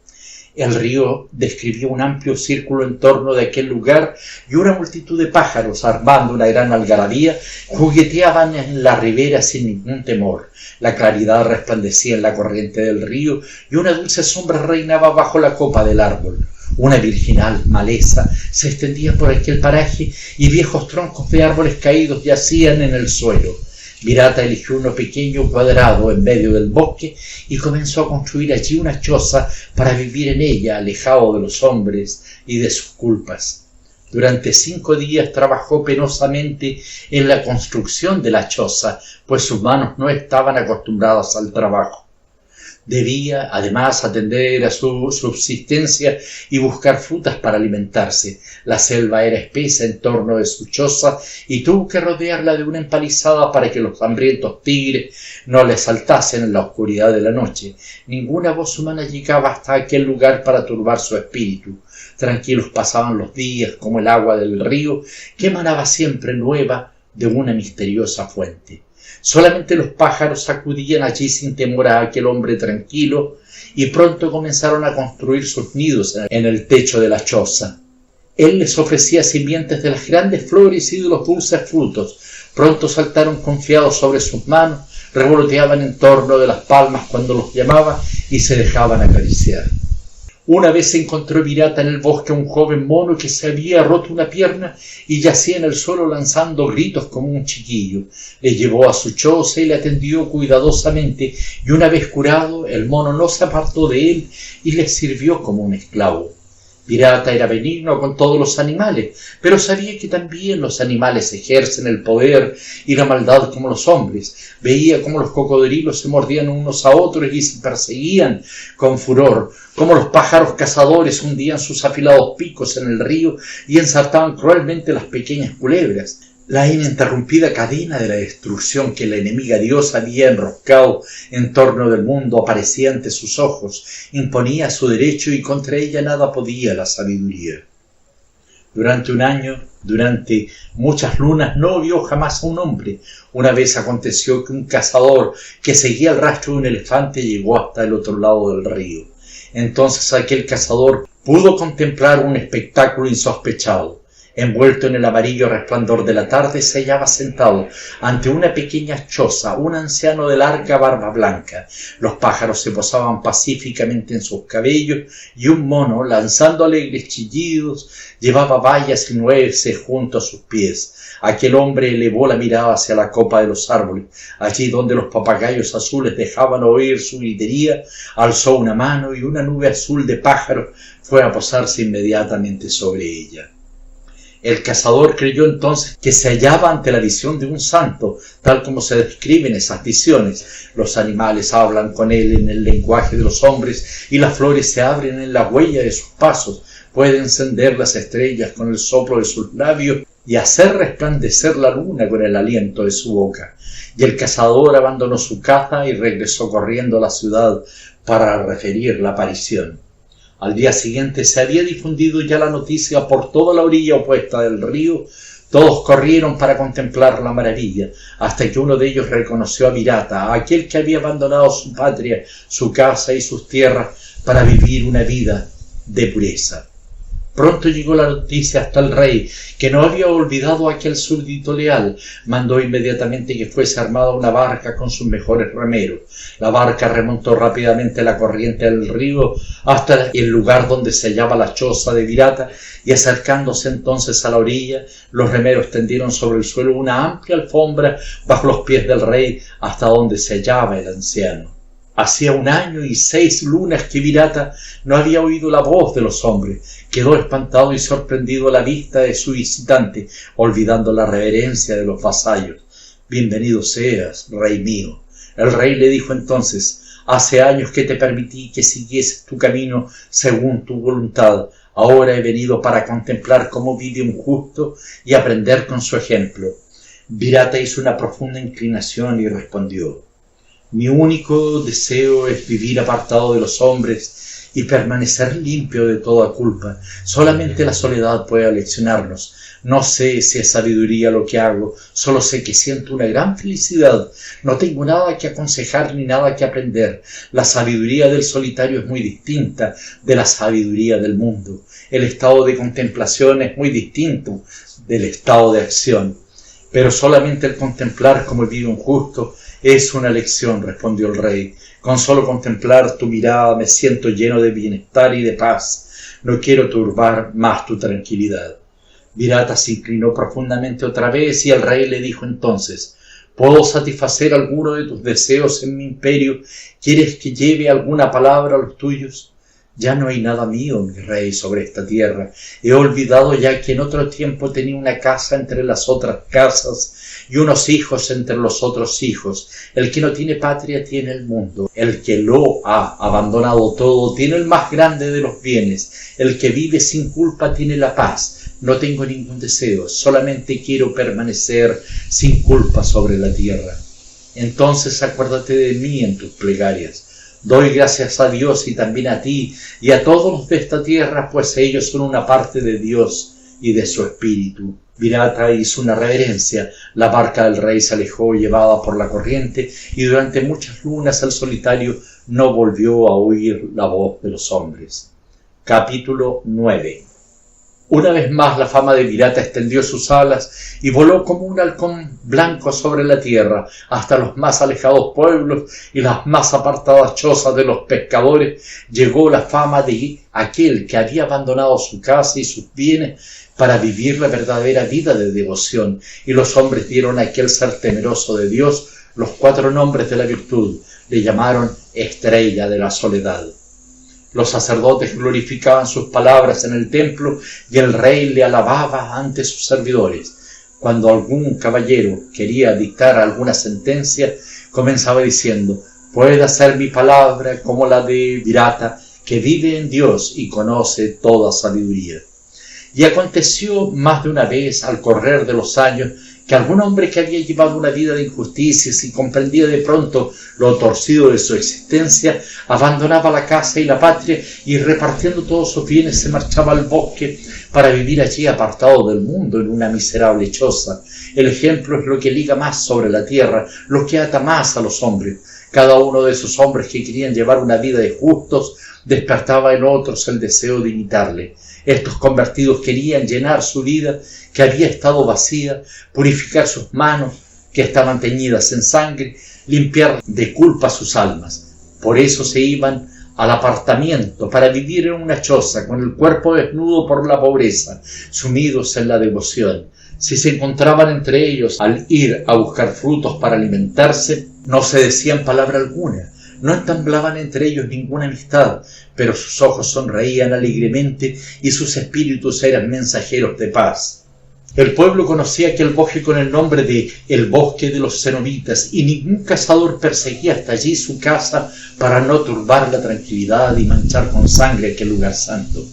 Speaker 2: El río describía un amplio círculo en torno de aquel lugar y una multitud de pájaros, armando una gran algarabía, jugueteaban en la ribera sin ningún temor. La claridad resplandecía en la corriente del río y una dulce sombra reinaba bajo la copa del árbol. Una virginal maleza se extendía por aquel paraje y viejos troncos de árboles caídos yacían en el suelo. Virata eligió uno pequeño cuadrado en medio del bosque y comenzó a construir allí una choza para vivir en ella, alejado de los hombres y de sus culpas. Durante 5 días trabajó penosamente en la construcción de la choza, pues sus manos no estaban acostumbradas al trabajo. Debía, además, atender a su subsistencia y buscar frutas para alimentarse. La selva era espesa en torno de su choza y tuvo que rodearla de una empalizada para que los hambrientos tigres no le saltasen en la oscuridad de la noche. Ninguna voz humana llegaba hasta aquel lugar para turbar su espíritu. Tranquilos pasaban los días como el agua del río, que emanaba siempre nueva de una misteriosa fuente. Solamente los pájaros acudían allí sin temor a aquel hombre tranquilo y pronto comenzaron a construir sus nidos en el techo de la choza. Él les ofrecía simientes de las grandes flores y de los dulces frutos. Pronto saltaron confiados sobre sus manos, revoloteaban en torno de las palmas cuando los llamaba y se dejaban acariciar. Una vez se encontró Virata en el bosque un joven mono que se había roto una pierna y yacía en el suelo lanzando gritos como un chiquillo. Le llevó a su choza y le atendió cuidadosamente, y una vez curado, el mono no se apartó de él y le sirvió como un esclavo. Virata era benigno con todos los animales, pero sabía que también los animales ejercen el poder y la maldad como los hombres. Veía cómo los cocodrilos se mordían unos a otros y se perseguían con furor, cómo los pájaros cazadores hundían sus afilados picos en el río y ensartaban cruelmente las pequeñas culebras. La ininterrumpida cadena de la destrucción que la enemiga diosa había enroscado en torno del mundo aparecía ante sus ojos, imponía su derecho y contra ella nada podía la sabiduría. Durante un año, durante muchas lunas, no vio jamás a un hombre. Una vez aconteció que un cazador que seguía el rastro de un elefante llegó hasta el otro lado del río. Entonces aquel cazador pudo contemplar un espectáculo insospechado. Envuelto en el amarillo resplandor de la tarde, se hallaba sentado ante una pequeña choza un anciano de larga barba blanca. Los pájaros se posaban pacíficamente en sus cabellos y un mono, lanzando alegres chillidos, llevaba bayas y nueces junto a sus pies. Aquel hombre elevó la mirada hacia la copa de los árboles. Allí donde los papagayos azules dejaban oír su gritería, alzó una mano y una nube azul de pájaros fue a posarse inmediatamente sobre ella. El cazador creyó entonces que se hallaba ante la visión de un santo, tal como se describen esas visiones. Los animales hablan con él en el lenguaje de los hombres y las flores se abren en la huella de sus pasos. Puede encender las estrellas con el soplo de sus labios y hacer resplandecer la luna con el aliento de su boca. Y el cazador abandonó su caza y regresó corriendo a la ciudad para referir la aparición. Al día siguiente se había difundido ya la noticia por toda la orilla opuesta del río. Todos corrieron para contemplar la maravilla, hasta que uno de ellos reconoció a Virata, aquel que había abandonado su patria, su casa y sus tierras para vivir una vida de pureza. Pronto llegó la noticia hasta el rey, que no había olvidado a aquel súbdito leal. Mandó inmediatamente que fuese armada una barca con sus mejores remeros. La barca remontó rápidamente la corriente del río hasta el lugar donde se hallaba la choza de Virata, y acercándose entonces a la orilla, los remeros tendieron sobre el suelo una amplia alfombra bajo los pies del rey hasta donde se hallaba el anciano. Hacía 1 año y 6 lunas que Virata no había oído la voz de los hombres. Quedó espantado y sorprendido a la vista de su visitante, olvidando la reverencia de los vasallos. «Bienvenido seas, rey mío». El rey le dijo entonces: «Hace años que te permití que siguieses tu camino según tu voluntad. Ahora he venido para contemplar cómo vive un justo y aprender con su ejemplo». Virata hizo una profunda inclinación y respondió: «Mi único deseo es vivir apartado de los hombres y permanecer limpio de toda culpa. Solamente la soledad puede aleccionarnos. No sé si es sabiduría lo que hago, solo sé que siento una gran felicidad. No tengo nada que aconsejar ni nada que aprender. La sabiduría del solitario es muy distinta de la sabiduría del mundo. El estado de contemplación es muy distinto del estado de acción. Pero solamente el contemplar cómo vive un justo es una lección», respondió el rey. «Con solo contemplar tu mirada me siento lleno de bienestar y de paz. No quiero turbar más tu tranquilidad». Virata se inclinó profundamente otra vez y el rey le dijo entonces: «¿Puedo satisfacer alguno de tus deseos en mi imperio? ¿Quieres que lleve alguna palabra a los tuyos?» «Ya no hay nada mío, mi rey, sobre esta tierra. He olvidado ya que en otro tiempo tenía una casa entre las otras casas y unos hijos entre los otros hijos. El que no tiene patria tiene el mundo. El que lo ha abandonado todo tiene el más grande de los bienes. El que vive sin culpa tiene la paz. No tengo ningún deseo, solamente quiero permanecer sin culpa sobre la tierra. Entonces acuérdate de mí en tus plegarias. Doy gracias a Dios y también a ti y a todos los de esta tierra, pues ellos son una parte de Dios y de su espíritu». Virata hizo una reverencia. La barca del rey se alejó llevada por la corriente y durante muchas lunas el solitario no volvió a oír la voz de los hombres. Capítulo 9. Una vez más la fama de Virata extendió sus alas y voló como un halcón blanco sobre la tierra hasta los más alejados pueblos y las más apartadas chozas de los pescadores. Llegó la fama de aquel que había abandonado su casa y sus bienes para vivir la verdadera vida de devoción, y los hombres dieron a aquel ser temeroso de Dios los 4 nombres de la virtud. Le llamaron Estrella de la Soledad. Los sacerdotes glorificaban sus palabras en el templo y el rey le alababa ante sus servidores. Cuando algún caballero quería dictar alguna sentencia, comenzaba diciendo: puede ser mi palabra como la de Virata, que vive en Dios y conoce toda sabiduría. Y aconteció más de una vez, al correr de los años, que algún hombre que había llevado una vida de injusticias y comprendía de pronto lo torcido de su existencia, abandonaba la casa y la patria y, repartiendo todos sus bienes, se marchaba al bosque para vivir allí apartado del mundo en una miserable choza. El ejemplo es lo que liga más sobre la tierra, lo que ata más a los hombres. Cada uno de esos hombres que querían llevar una vida de justos despertaba en otros el deseo de imitarle. Estos convertidos querían llenar su vida, que había estado vacía, purificar sus manos, que estaban teñidas en sangre, limpiar de culpa sus almas. Por eso se iban al apartamiento para vivir en una choza, con el cuerpo desnudo por la pobreza, sumidos en la devoción. Si se encontraban entre ellos al ir a buscar frutos para alimentarse, no se decían palabra alguna, no entablaban entre ellos ninguna amistad, pero sus ojos sonreían alegremente y sus espíritus eran mensajeros de paz. El pueblo conocía aquel bosque con el nombre de el bosque de los cenobitas, y ningún cazador perseguía hasta allí su casa para no turbar la tranquilidad y manchar con sangre aquel lugar santo.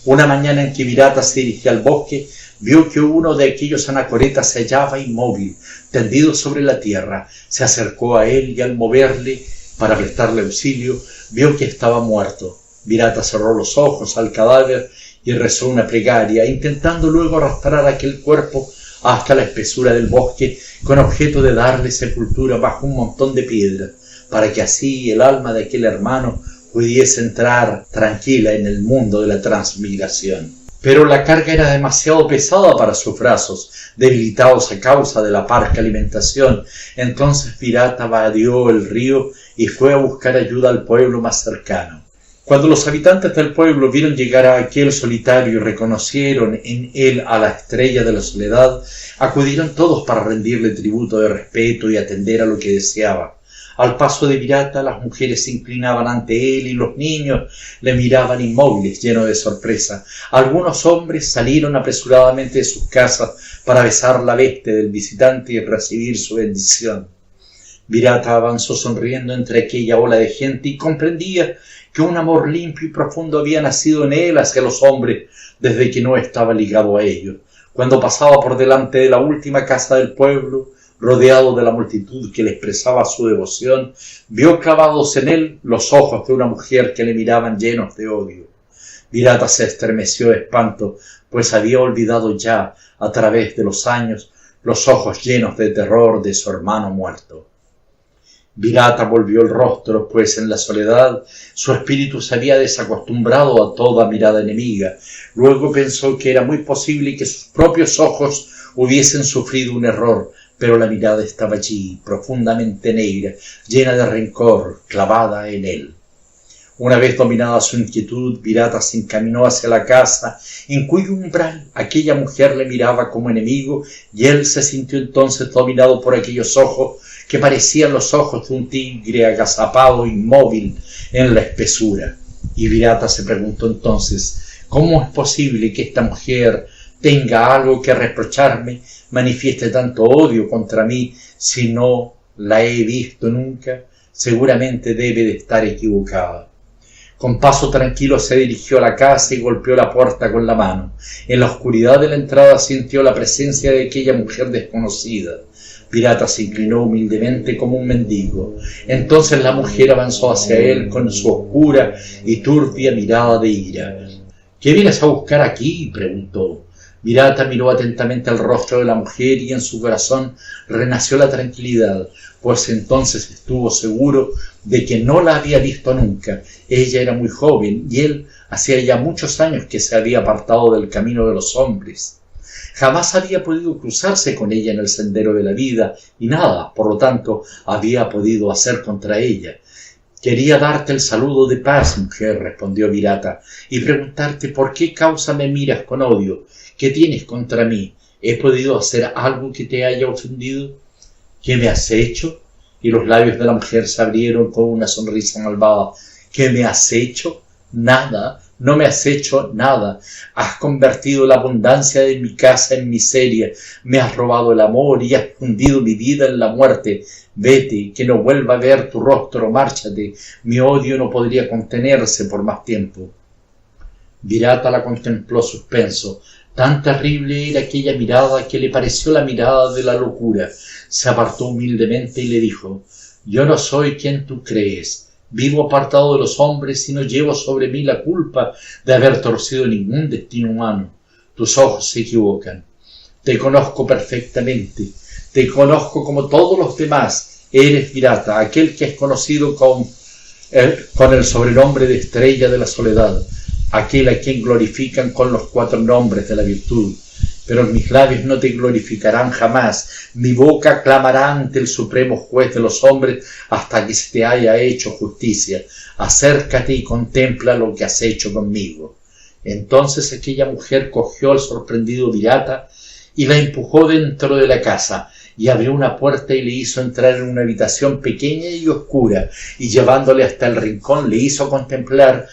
Speaker 2: Una mañana en que Virata se dirigía al bosque, vio que uno de aquellos anacoretas se hallaba inmóvil, tendido sobre la tierra. Se acercó a él y, al moverle para prestarle auxilio, vio que estaba muerto. Virata cerró los ojos al cadáver y rezó una plegaria, intentando luego arrastrar aquel cuerpo hasta la espesura del bosque, con objeto de darle sepultura bajo un montón de piedras, para que así el alma de aquel hermano pudiese entrar tranquila en el mundo de la transmigración. Pero la carga era demasiado pesada para sus brazos, debilitados a causa de la parca alimentación. Entonces Virata vadeó el río y fue a buscar ayuda al pueblo más cercano. Cuando los habitantes del pueblo vieron llegar a aquel solitario y reconocieron en él a la estrella de la soledad, acudieron todos para rendirle tributo de respeto y atender a lo que deseaba. Al paso de Virata, las mujeres se inclinaban ante él y los niños le miraban inmóviles, llenos de sorpresa. Algunos hombres salieron apresuradamente de sus casas para besar la veste del visitante y recibir su bendición. Virata avanzó sonriendo entre aquella ola de gente y comprendía que un amor limpio y profundo había nacido en él hacia los hombres desde que no estaba ligado a ellos. Cuando pasaba por delante de la última casa del pueblo, rodeado de la multitud que le expresaba su devoción, vio clavados en él los ojos de una mujer que le miraban llenos de odio. Virata se estremeció de espanto, pues había olvidado ya, a través de los años, los ojos llenos de terror de su hermano muerto. Virata volvió el rostro, pues en la soledad su espíritu se había desacostumbrado a toda mirada enemiga. Luego pensó que era muy posible que sus propios ojos hubiesen sufrido un error, pero la mirada estaba allí, profundamente negra, llena de rencor, clavada en él. Una vez dominada su inquietud, Virata se encaminó hacia la casa, en cuyo umbral aquella mujer le miraba como enemigo, y él se sintió entonces dominado por aquellos ojos que parecían los ojos de un tigre agazapado inmóvil en la espesura. Y Virata se preguntó entonces: ¿cómo es posible que esta mujer tenga algo que reprocharme, manifieste tanto odio contra mí, si no la he visto nunca? Seguramente debe de estar equivocada. Con paso tranquilo se dirigió a la casa y golpeó la puerta con la mano. En la oscuridad de la entrada sintió la presencia de aquella mujer desconocida. Virata se inclinó humildemente como un mendigo. Entonces la mujer avanzó hacia él con su oscura y turbia mirada de ira. ¿Qué vienes a buscar aquí?, preguntó. Virata miró atentamente al rostro de la mujer y en su corazón renació la tranquilidad, pues entonces estuvo seguro de que no la había visto nunca. Ella era muy joven y él hacía ya muchos años que se había apartado del camino de los hombres. Jamás había podido cruzarse con ella en el sendero de la vida y nada, por lo tanto, había podido hacer contra ella. Quería darte el saludo de paz, mujer, respondió Virata, y preguntarte por qué causa me miras con odio. ¿Qué tienes contra mí? ¿He podido hacer algo que te haya ofendido? ¿Qué me has hecho? Y los labios de la mujer se abrieron con una sonrisa malvada. ¿Qué me has hecho? Nada, no me has hecho nada. Has convertido la abundancia de mi casa en miseria. Me has robado el amor y has fundido mi vida en la muerte. Vete, que no vuelva a ver tu rostro, márchate. Mi odio no podría contenerse por más tiempo. Virata la contempló suspenso. Tan terrible era aquella mirada que le pareció la mirada de la locura. Se apartó humildemente y le dijo: yo no soy quien tú crees. Vivo apartado de los hombres y no llevo sobre mí la culpa de haber torcido ningún destino humano. Tus ojos se equivocan. Te conozco perfectamente. Te conozco como todos los demás. Eres Virata, aquel que es conocido con el sobrenombre de Estrella de la Soledad, aquel a quien glorifican con los 4 nombres de la virtud. Pero mis labios no te glorificarán jamás. Mi boca clamará ante el supremo juez de los hombres hasta que se te haya hecho justicia. Acércate y contempla lo que has hecho conmigo. Entonces aquella mujer cogió al sorprendido Virata y la empujó dentro de la casa, y abrió una puerta y le hizo entrar en una habitación pequeña y oscura, y llevándole hasta el rincón le hizo contemplar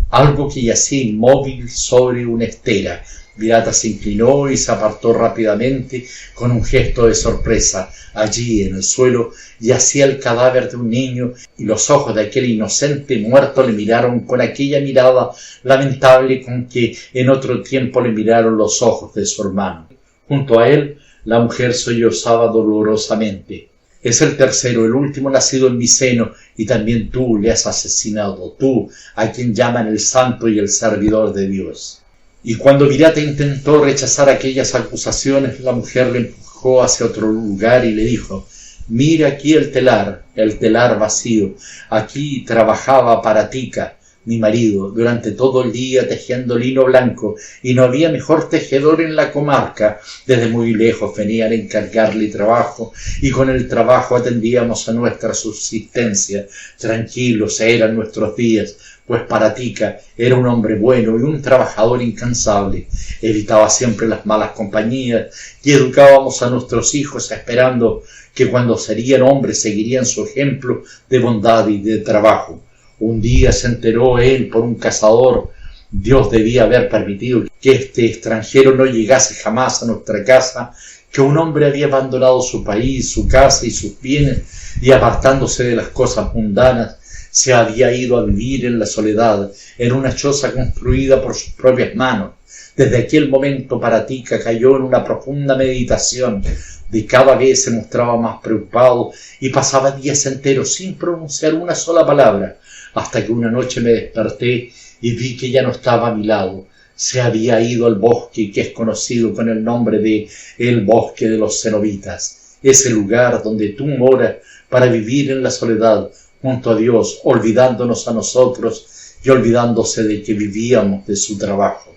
Speaker 2: algo que yacía inmóvil sobre una estera. Virata se inclinó y se apartó rápidamente con un gesto de sorpresa. Allí, en el suelo, yacía el cadáver de un niño, y los ojos de aquel inocente muerto le miraron con aquella mirada lamentable con que en otro tiempo le miraron los ojos de su hermano. Junto a él, la mujer sollozaba dolorosamente. Es el tercero, el último nacido en mi seno, y también tú le has asesinado, tú, a quien llaman el santo y el servidor de Dios. Y cuando Virata intentó rechazar aquellas acusaciones, la mujer le empujó hacia otro lugar y le dijo: mira aquí el telar vacío. Aquí trabajaba Paratika, mi marido, durante todo el día tejiendo lino blanco, y no había mejor tejedor en la comarca. Desde muy lejos venían a encargarle trabajo, y con el trabajo atendíamos a nuestra subsistencia. Tranquilos eran nuestros días, pues Paratika era un hombre bueno y un trabajador incansable. Evitaba siempre las malas compañías, y educábamos a nuestros hijos esperando que cuando serían hombres seguirían su ejemplo de bondad y de trabajo. Un día se enteró él por un cazador. Dios debía haber permitido que este extranjero no llegase jamás a nuestra casa, que un hombre había abandonado su país, su casa y sus bienes, y apartándose de las cosas mundanas, se había ido a vivir en la soledad, en una choza construida por sus propias manos. Desde aquel momento Paratika cayó en una profunda meditación. De cada vez se mostraba más preocupado y pasaba días enteros sin pronunciar una sola palabra, hasta que una noche me desperté y vi que ya no estaba a mi lado. Se había ido al bosque que es conocido con el nombre de el bosque de los cenobitas, ese lugar donde tú moras para vivir en la soledad junto a Dios, olvidándonos a nosotros y olvidándose de que vivíamos de su trabajo.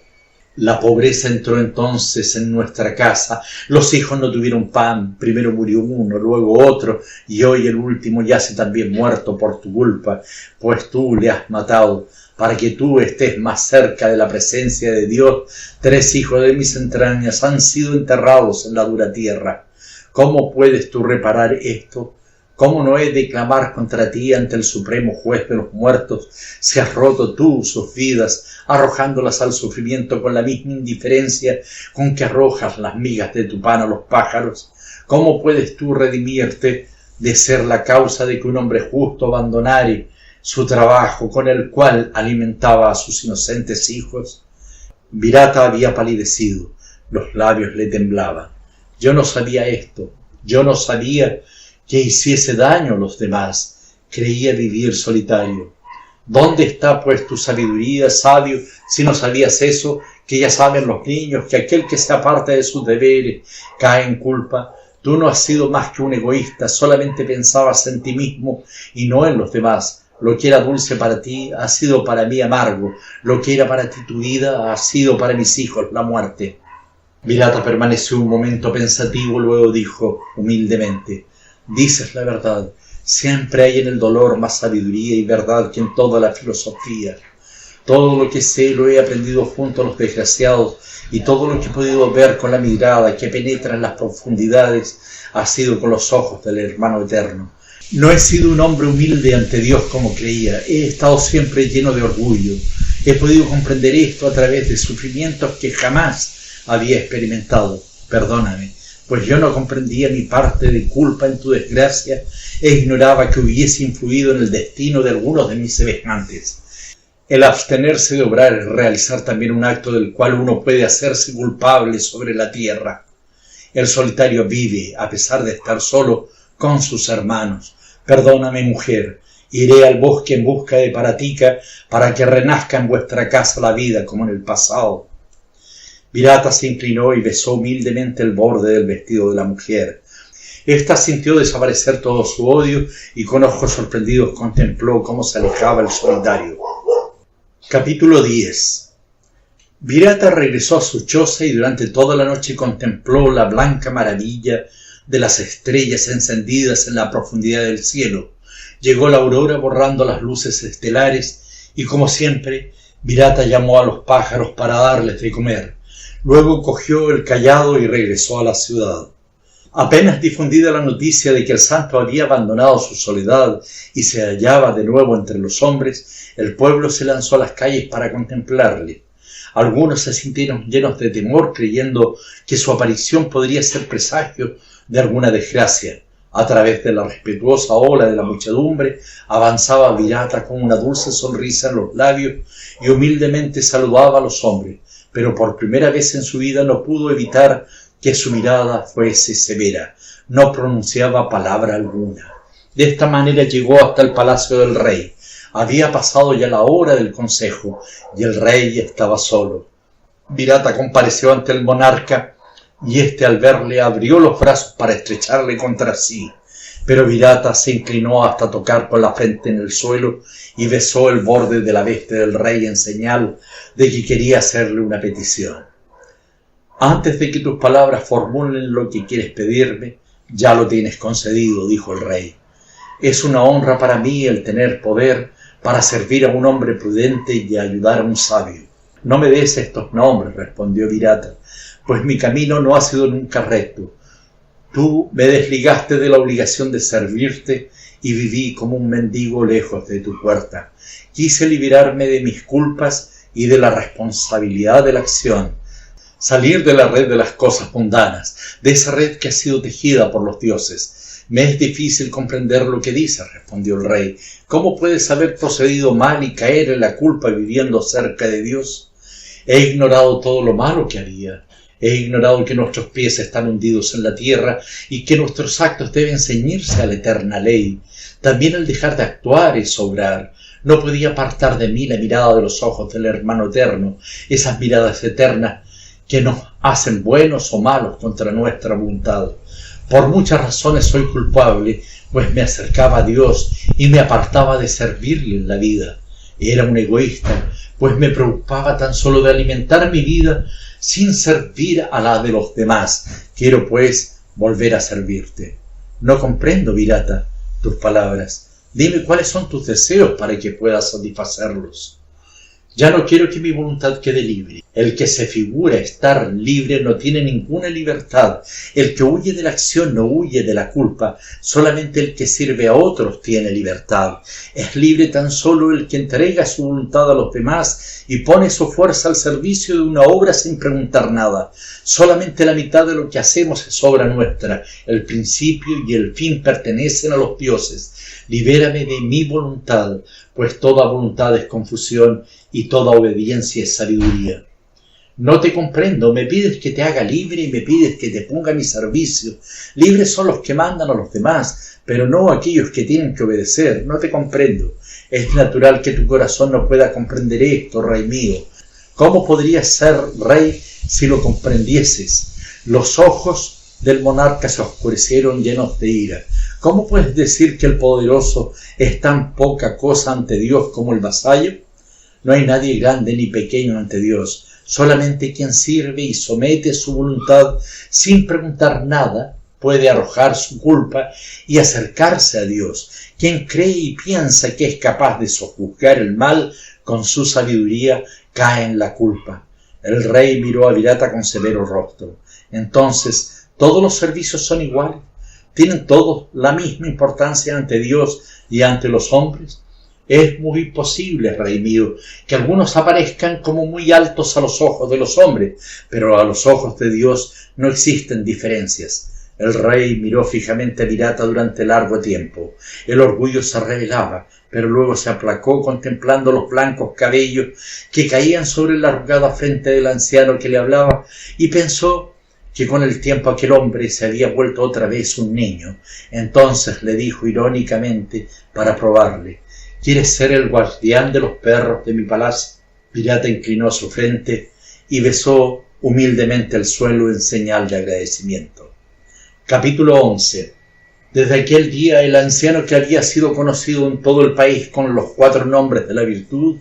Speaker 2: La pobreza entró entonces en nuestra casa. Los hijos no tuvieron pan. Primero murió uno, luego otro, y hoy el último yace también muerto por tu culpa, pues tú le has matado. Para que tú estés más cerca de la presencia de Dios, 3 hijos de mis entrañas han sido enterrados en la dura tierra. ¿Cómo puedes tú reparar esto? ¿Cómo no he de clamar contra ti ante el supremo juez de los muertos, si has roto tú sus vidas, arrojándolas al sufrimiento con la misma indiferencia con que arrojas las migas de tu pan a los pájaros? ¿Cómo puedes tú redimirte de ser la causa de que un hombre justo abandonare su trabajo con el cual alimentaba a sus inocentes hijos? Virata había palidecido, los labios le temblaban. Yo no sabía esto, yo no sabía que hiciese daño a los demás. Creía vivir solitario. ¿Dónde está pues tu sabiduría, sabio, si no sabías eso, que ya saben los niños, que aquel que se aparta de sus deberes cae en culpa? Tú no has sido más que un egoísta, solamente pensabas en ti mismo y no en los demás. Lo que era dulce para ti ha sido para mí amargo, lo que era para ti tu vida ha sido para mis hijos la muerte. Virata permaneció un momento pensativo, luego dijo humildemente: dices la verdad, siempre hay en el dolor más sabiduría y verdad que en toda la filosofía. Todo lo que sé lo he aprendido junto a los desgraciados, y todo lo que he podido ver con la mirada que penetra en las profundidades ha sido con los ojos del hermano eterno. No he sido un hombre humilde ante Dios como creía, he estado siempre lleno de orgullo. He podido comprender esto a través de sufrimientos que jamás había experimentado. Perdóname, pues yo no comprendía mi parte de culpa en tu desgracia e ignoraba que hubiese influido en el destino de algunos de mis semejantes. El abstenerse de obrar es realizar también un acto del cual uno puede hacerse culpable sobre la tierra. El solitario vive, a pesar de estar solo, con sus hermanos. Perdóname, mujer, iré al bosque en busca de Paratica para que renazca en vuestra casa la vida como en el pasado. Virata se inclinó y besó humildemente el borde del vestido de la mujer. Ésta sintió desaparecer todo su odio y con ojos sorprendidos contempló cómo se alejaba el solitario. Capítulo 10. Virata regresó a su choza y durante toda la noche contempló la blanca maravilla de las estrellas encendidas en la profundidad del cielo. Llegó la aurora borrando las luces estelares y, como siempre, Virata llamó a los pájaros para darles de comer. Luego cogió el cayado y regresó a la ciudad. Apenas difundida la noticia de que el santo había abandonado su soledad y se hallaba de nuevo entre los hombres, el pueblo se lanzó a las calles para contemplarle. Algunos se sintieron llenos de temor, creyendo que su aparición podría ser presagio de alguna desgracia. A través de la respetuosa ola de la muchedumbre avanzaba Virata con una dulce sonrisa en los labios y humildemente saludaba a los hombres, pero por primera vez en su vida no pudo evitar que su mirada fuese severa. No pronunciaba palabra alguna. De esta manera llegó hasta el palacio del rey. Había pasado ya la hora del consejo y el rey estaba solo. Virata compareció ante el monarca y éste, al verle, abrió los brazos para estrecharle contra sí. Pero Virata se inclinó hasta tocar con la frente en el suelo y besó el borde de la veste del rey en señal de que quería hacerle una petición. Antes de que tus palabras formulen lo que quieres pedirme, ya lo tienes concedido, dijo el rey. Es una honra para mí el tener poder para servir a un hombre prudente y ayudar a un sabio. No me des estos nombres, respondió Virata, pues mi camino no ha sido nunca recto. Tú me desligaste de la obligación de servirte y viví como un mendigo lejos de tu puerta. Quise liberarme de mis culpas y de la responsabilidad de la acción. Salir de la red de las cosas mundanas, de esa red que ha sido tejida por los dioses. Me es difícil comprender lo que dices, respondió el rey. ¿Cómo puedes haber procedido mal y caer en la culpa viviendo cerca de Dios? He ignorado todo lo malo que haría. He ignorado que nuestros pies están hundidos en la tierra y que nuestros actos deben ceñirse a la eterna ley. También el dejar de actuar es obrar. No podía apartar de mí la mirada de los ojos del hermano eterno, esas miradas eternas que nos hacen buenos o malos contra nuestra voluntad. Por muchas razones soy culpable, pues me acercaba a Dios y me apartaba de servirle en la vida. Era un egoísta, pues me preocupaba tan solo de alimentar mi vida sin servir a la de los demás. Quiero, pues, volver a servirte. No comprendo, Virata, tus palabras. Dime cuáles son tus deseos para que pueda satisfacerlos. Ya no quiero que mi voluntad quede libre. El que se figura estar libre no tiene ninguna libertad. El que huye de la acción no huye de la culpa. Solamente el que sirve a otros tiene libertad. Es libre tan solo el que entrega su voluntad a los demás y pone su fuerza al servicio de una obra sin preguntar nada. Solamente la mitad de lo que hacemos es obra nuestra. El principio y el fin pertenecen a los dioses. Libérame de mi voluntad, pues toda voluntad es confusión y toda obediencia es sabiduría. No te comprendo, me pides que te haga libre y me pides que te ponga a mi servicio. Libres son los que mandan a los demás, pero no aquellos que tienen que obedecer. No te comprendo. Es natural que tu corazón no pueda comprender esto, rey mío. ¿Cómo podrías ser rey si lo comprendieses? Los ojos del monarca se oscurecieron llenos de ira. ¿Cómo puedes decir que el poderoso es tan poca cosa ante Dios como el vasallo? No hay nadie grande ni pequeño ante Dios. Solamente quien sirve y somete su voluntad sin preguntar nada puede arrojar su culpa y acercarse a Dios. Quien cree y piensa que es capaz de sojuzgar el mal con su sabiduría cae en la culpa. El rey miró a Virata con severo rostro. Entonces, ¿todos los servicios son iguales? ¿Tienen todos la misma importancia ante Dios y ante los hombres? Es muy posible, rey mío, que algunos aparezcan como muy altos a los ojos de los hombres, pero a los ojos de Dios no existen diferencias. El rey miró fijamente a Virata durante largo tiempo. El orgullo se revelaba, pero luego se aplacó contemplando los blancos cabellos que caían sobre la arrugada frente del anciano que le hablaba, y pensó que con el tiempo aquel hombre se había vuelto otra vez un niño. Entonces le dijo irónicamente para probarle: ¿Quieres ser el guardián de los perros de mi palacio? Virata inclinó su frente y besó humildemente el suelo en señal de agradecimiento. Capítulo 11. Desde aquel día el anciano, que había sido conocido en todo el país con los 4 nombres de la virtud,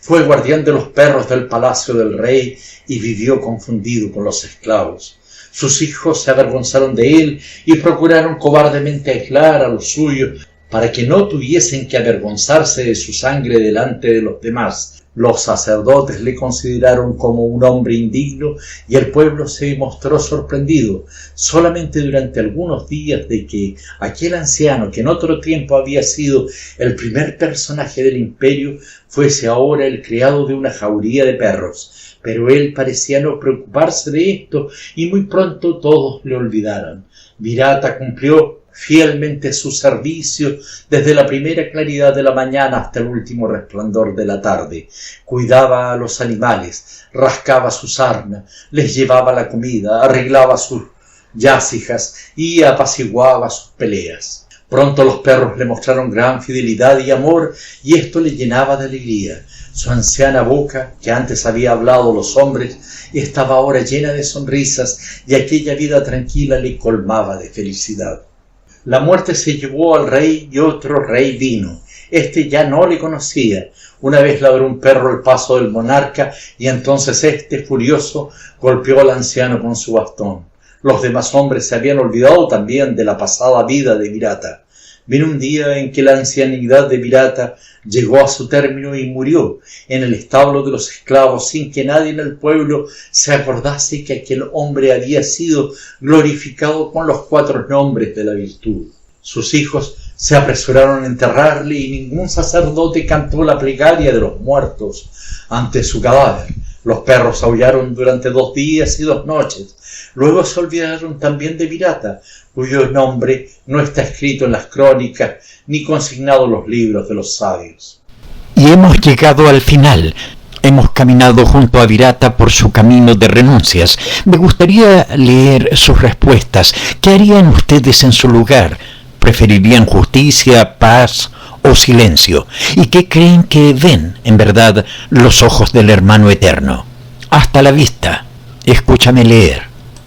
Speaker 2: fue guardián de los perros del palacio del rey y vivió confundido con los esclavos. Sus hijos se avergonzaron de él y procuraron cobardemente aislar a los suyos para que no tuviesen que avergonzarse de su sangre delante de los demás. Los sacerdotes le consideraron como un hombre indigno y el pueblo se mostró sorprendido. Solamente durante algunos días de que aquel anciano, que en otro tiempo había sido el primer personaje del imperio, fuese ahora el criado de una jauría de perros. Pero él parecía no preocuparse de esto y muy pronto todos le olvidaron. Virata cumplió fielmente su servicio desde la primera claridad de la mañana hasta el último resplandor de la tarde. Cuidaba a los animales, rascaba sus sarna, les llevaba la comida, arreglaba sus yacijas y apaciguaba sus peleas. Pronto los perros le mostraron gran fidelidad y amor, y esto le llenaba de alegría. Su anciana boca, que antes había hablado los hombres, estaba ahora llena de sonrisas, y aquella vida tranquila le colmaba de felicidad. La muerte se llevó al rey y otro rey vino. Este ya no le conocía. Una vez ladró un perro al paso del monarca y entonces este, furioso, golpeó al anciano con su bastón. Los demás hombres se habían olvidado también de la pasada vida de Virata. Vino un día en que la ancianidad de Virata llegó a su término y murió en el establo de los esclavos sin que nadie en el pueblo se acordase que aquel hombre había sido glorificado con los 4 nombres de la virtud. Sus hijos se apresuraron a enterrarle y ningún sacerdote cantó la plegaria de los muertos ante su cadáver. Los perros aullaron durante 2 días y 2 noches. Luego se olvidaron también de Virata, cuyo nombre no está escrito en las crónicas ni consignado en los libros de los sabios.
Speaker 1: Y hemos llegado al final. Hemos caminado junto a Virata por su camino de renuncias. Me gustaría leer sus respuestas. ¿Qué harían ustedes en su lugar? ¿Preferirían justicia, paz o silencio? ¿Y qué creen que ven, en verdad, los ojos del hermano eterno? Hasta la vista. Escúchame leer.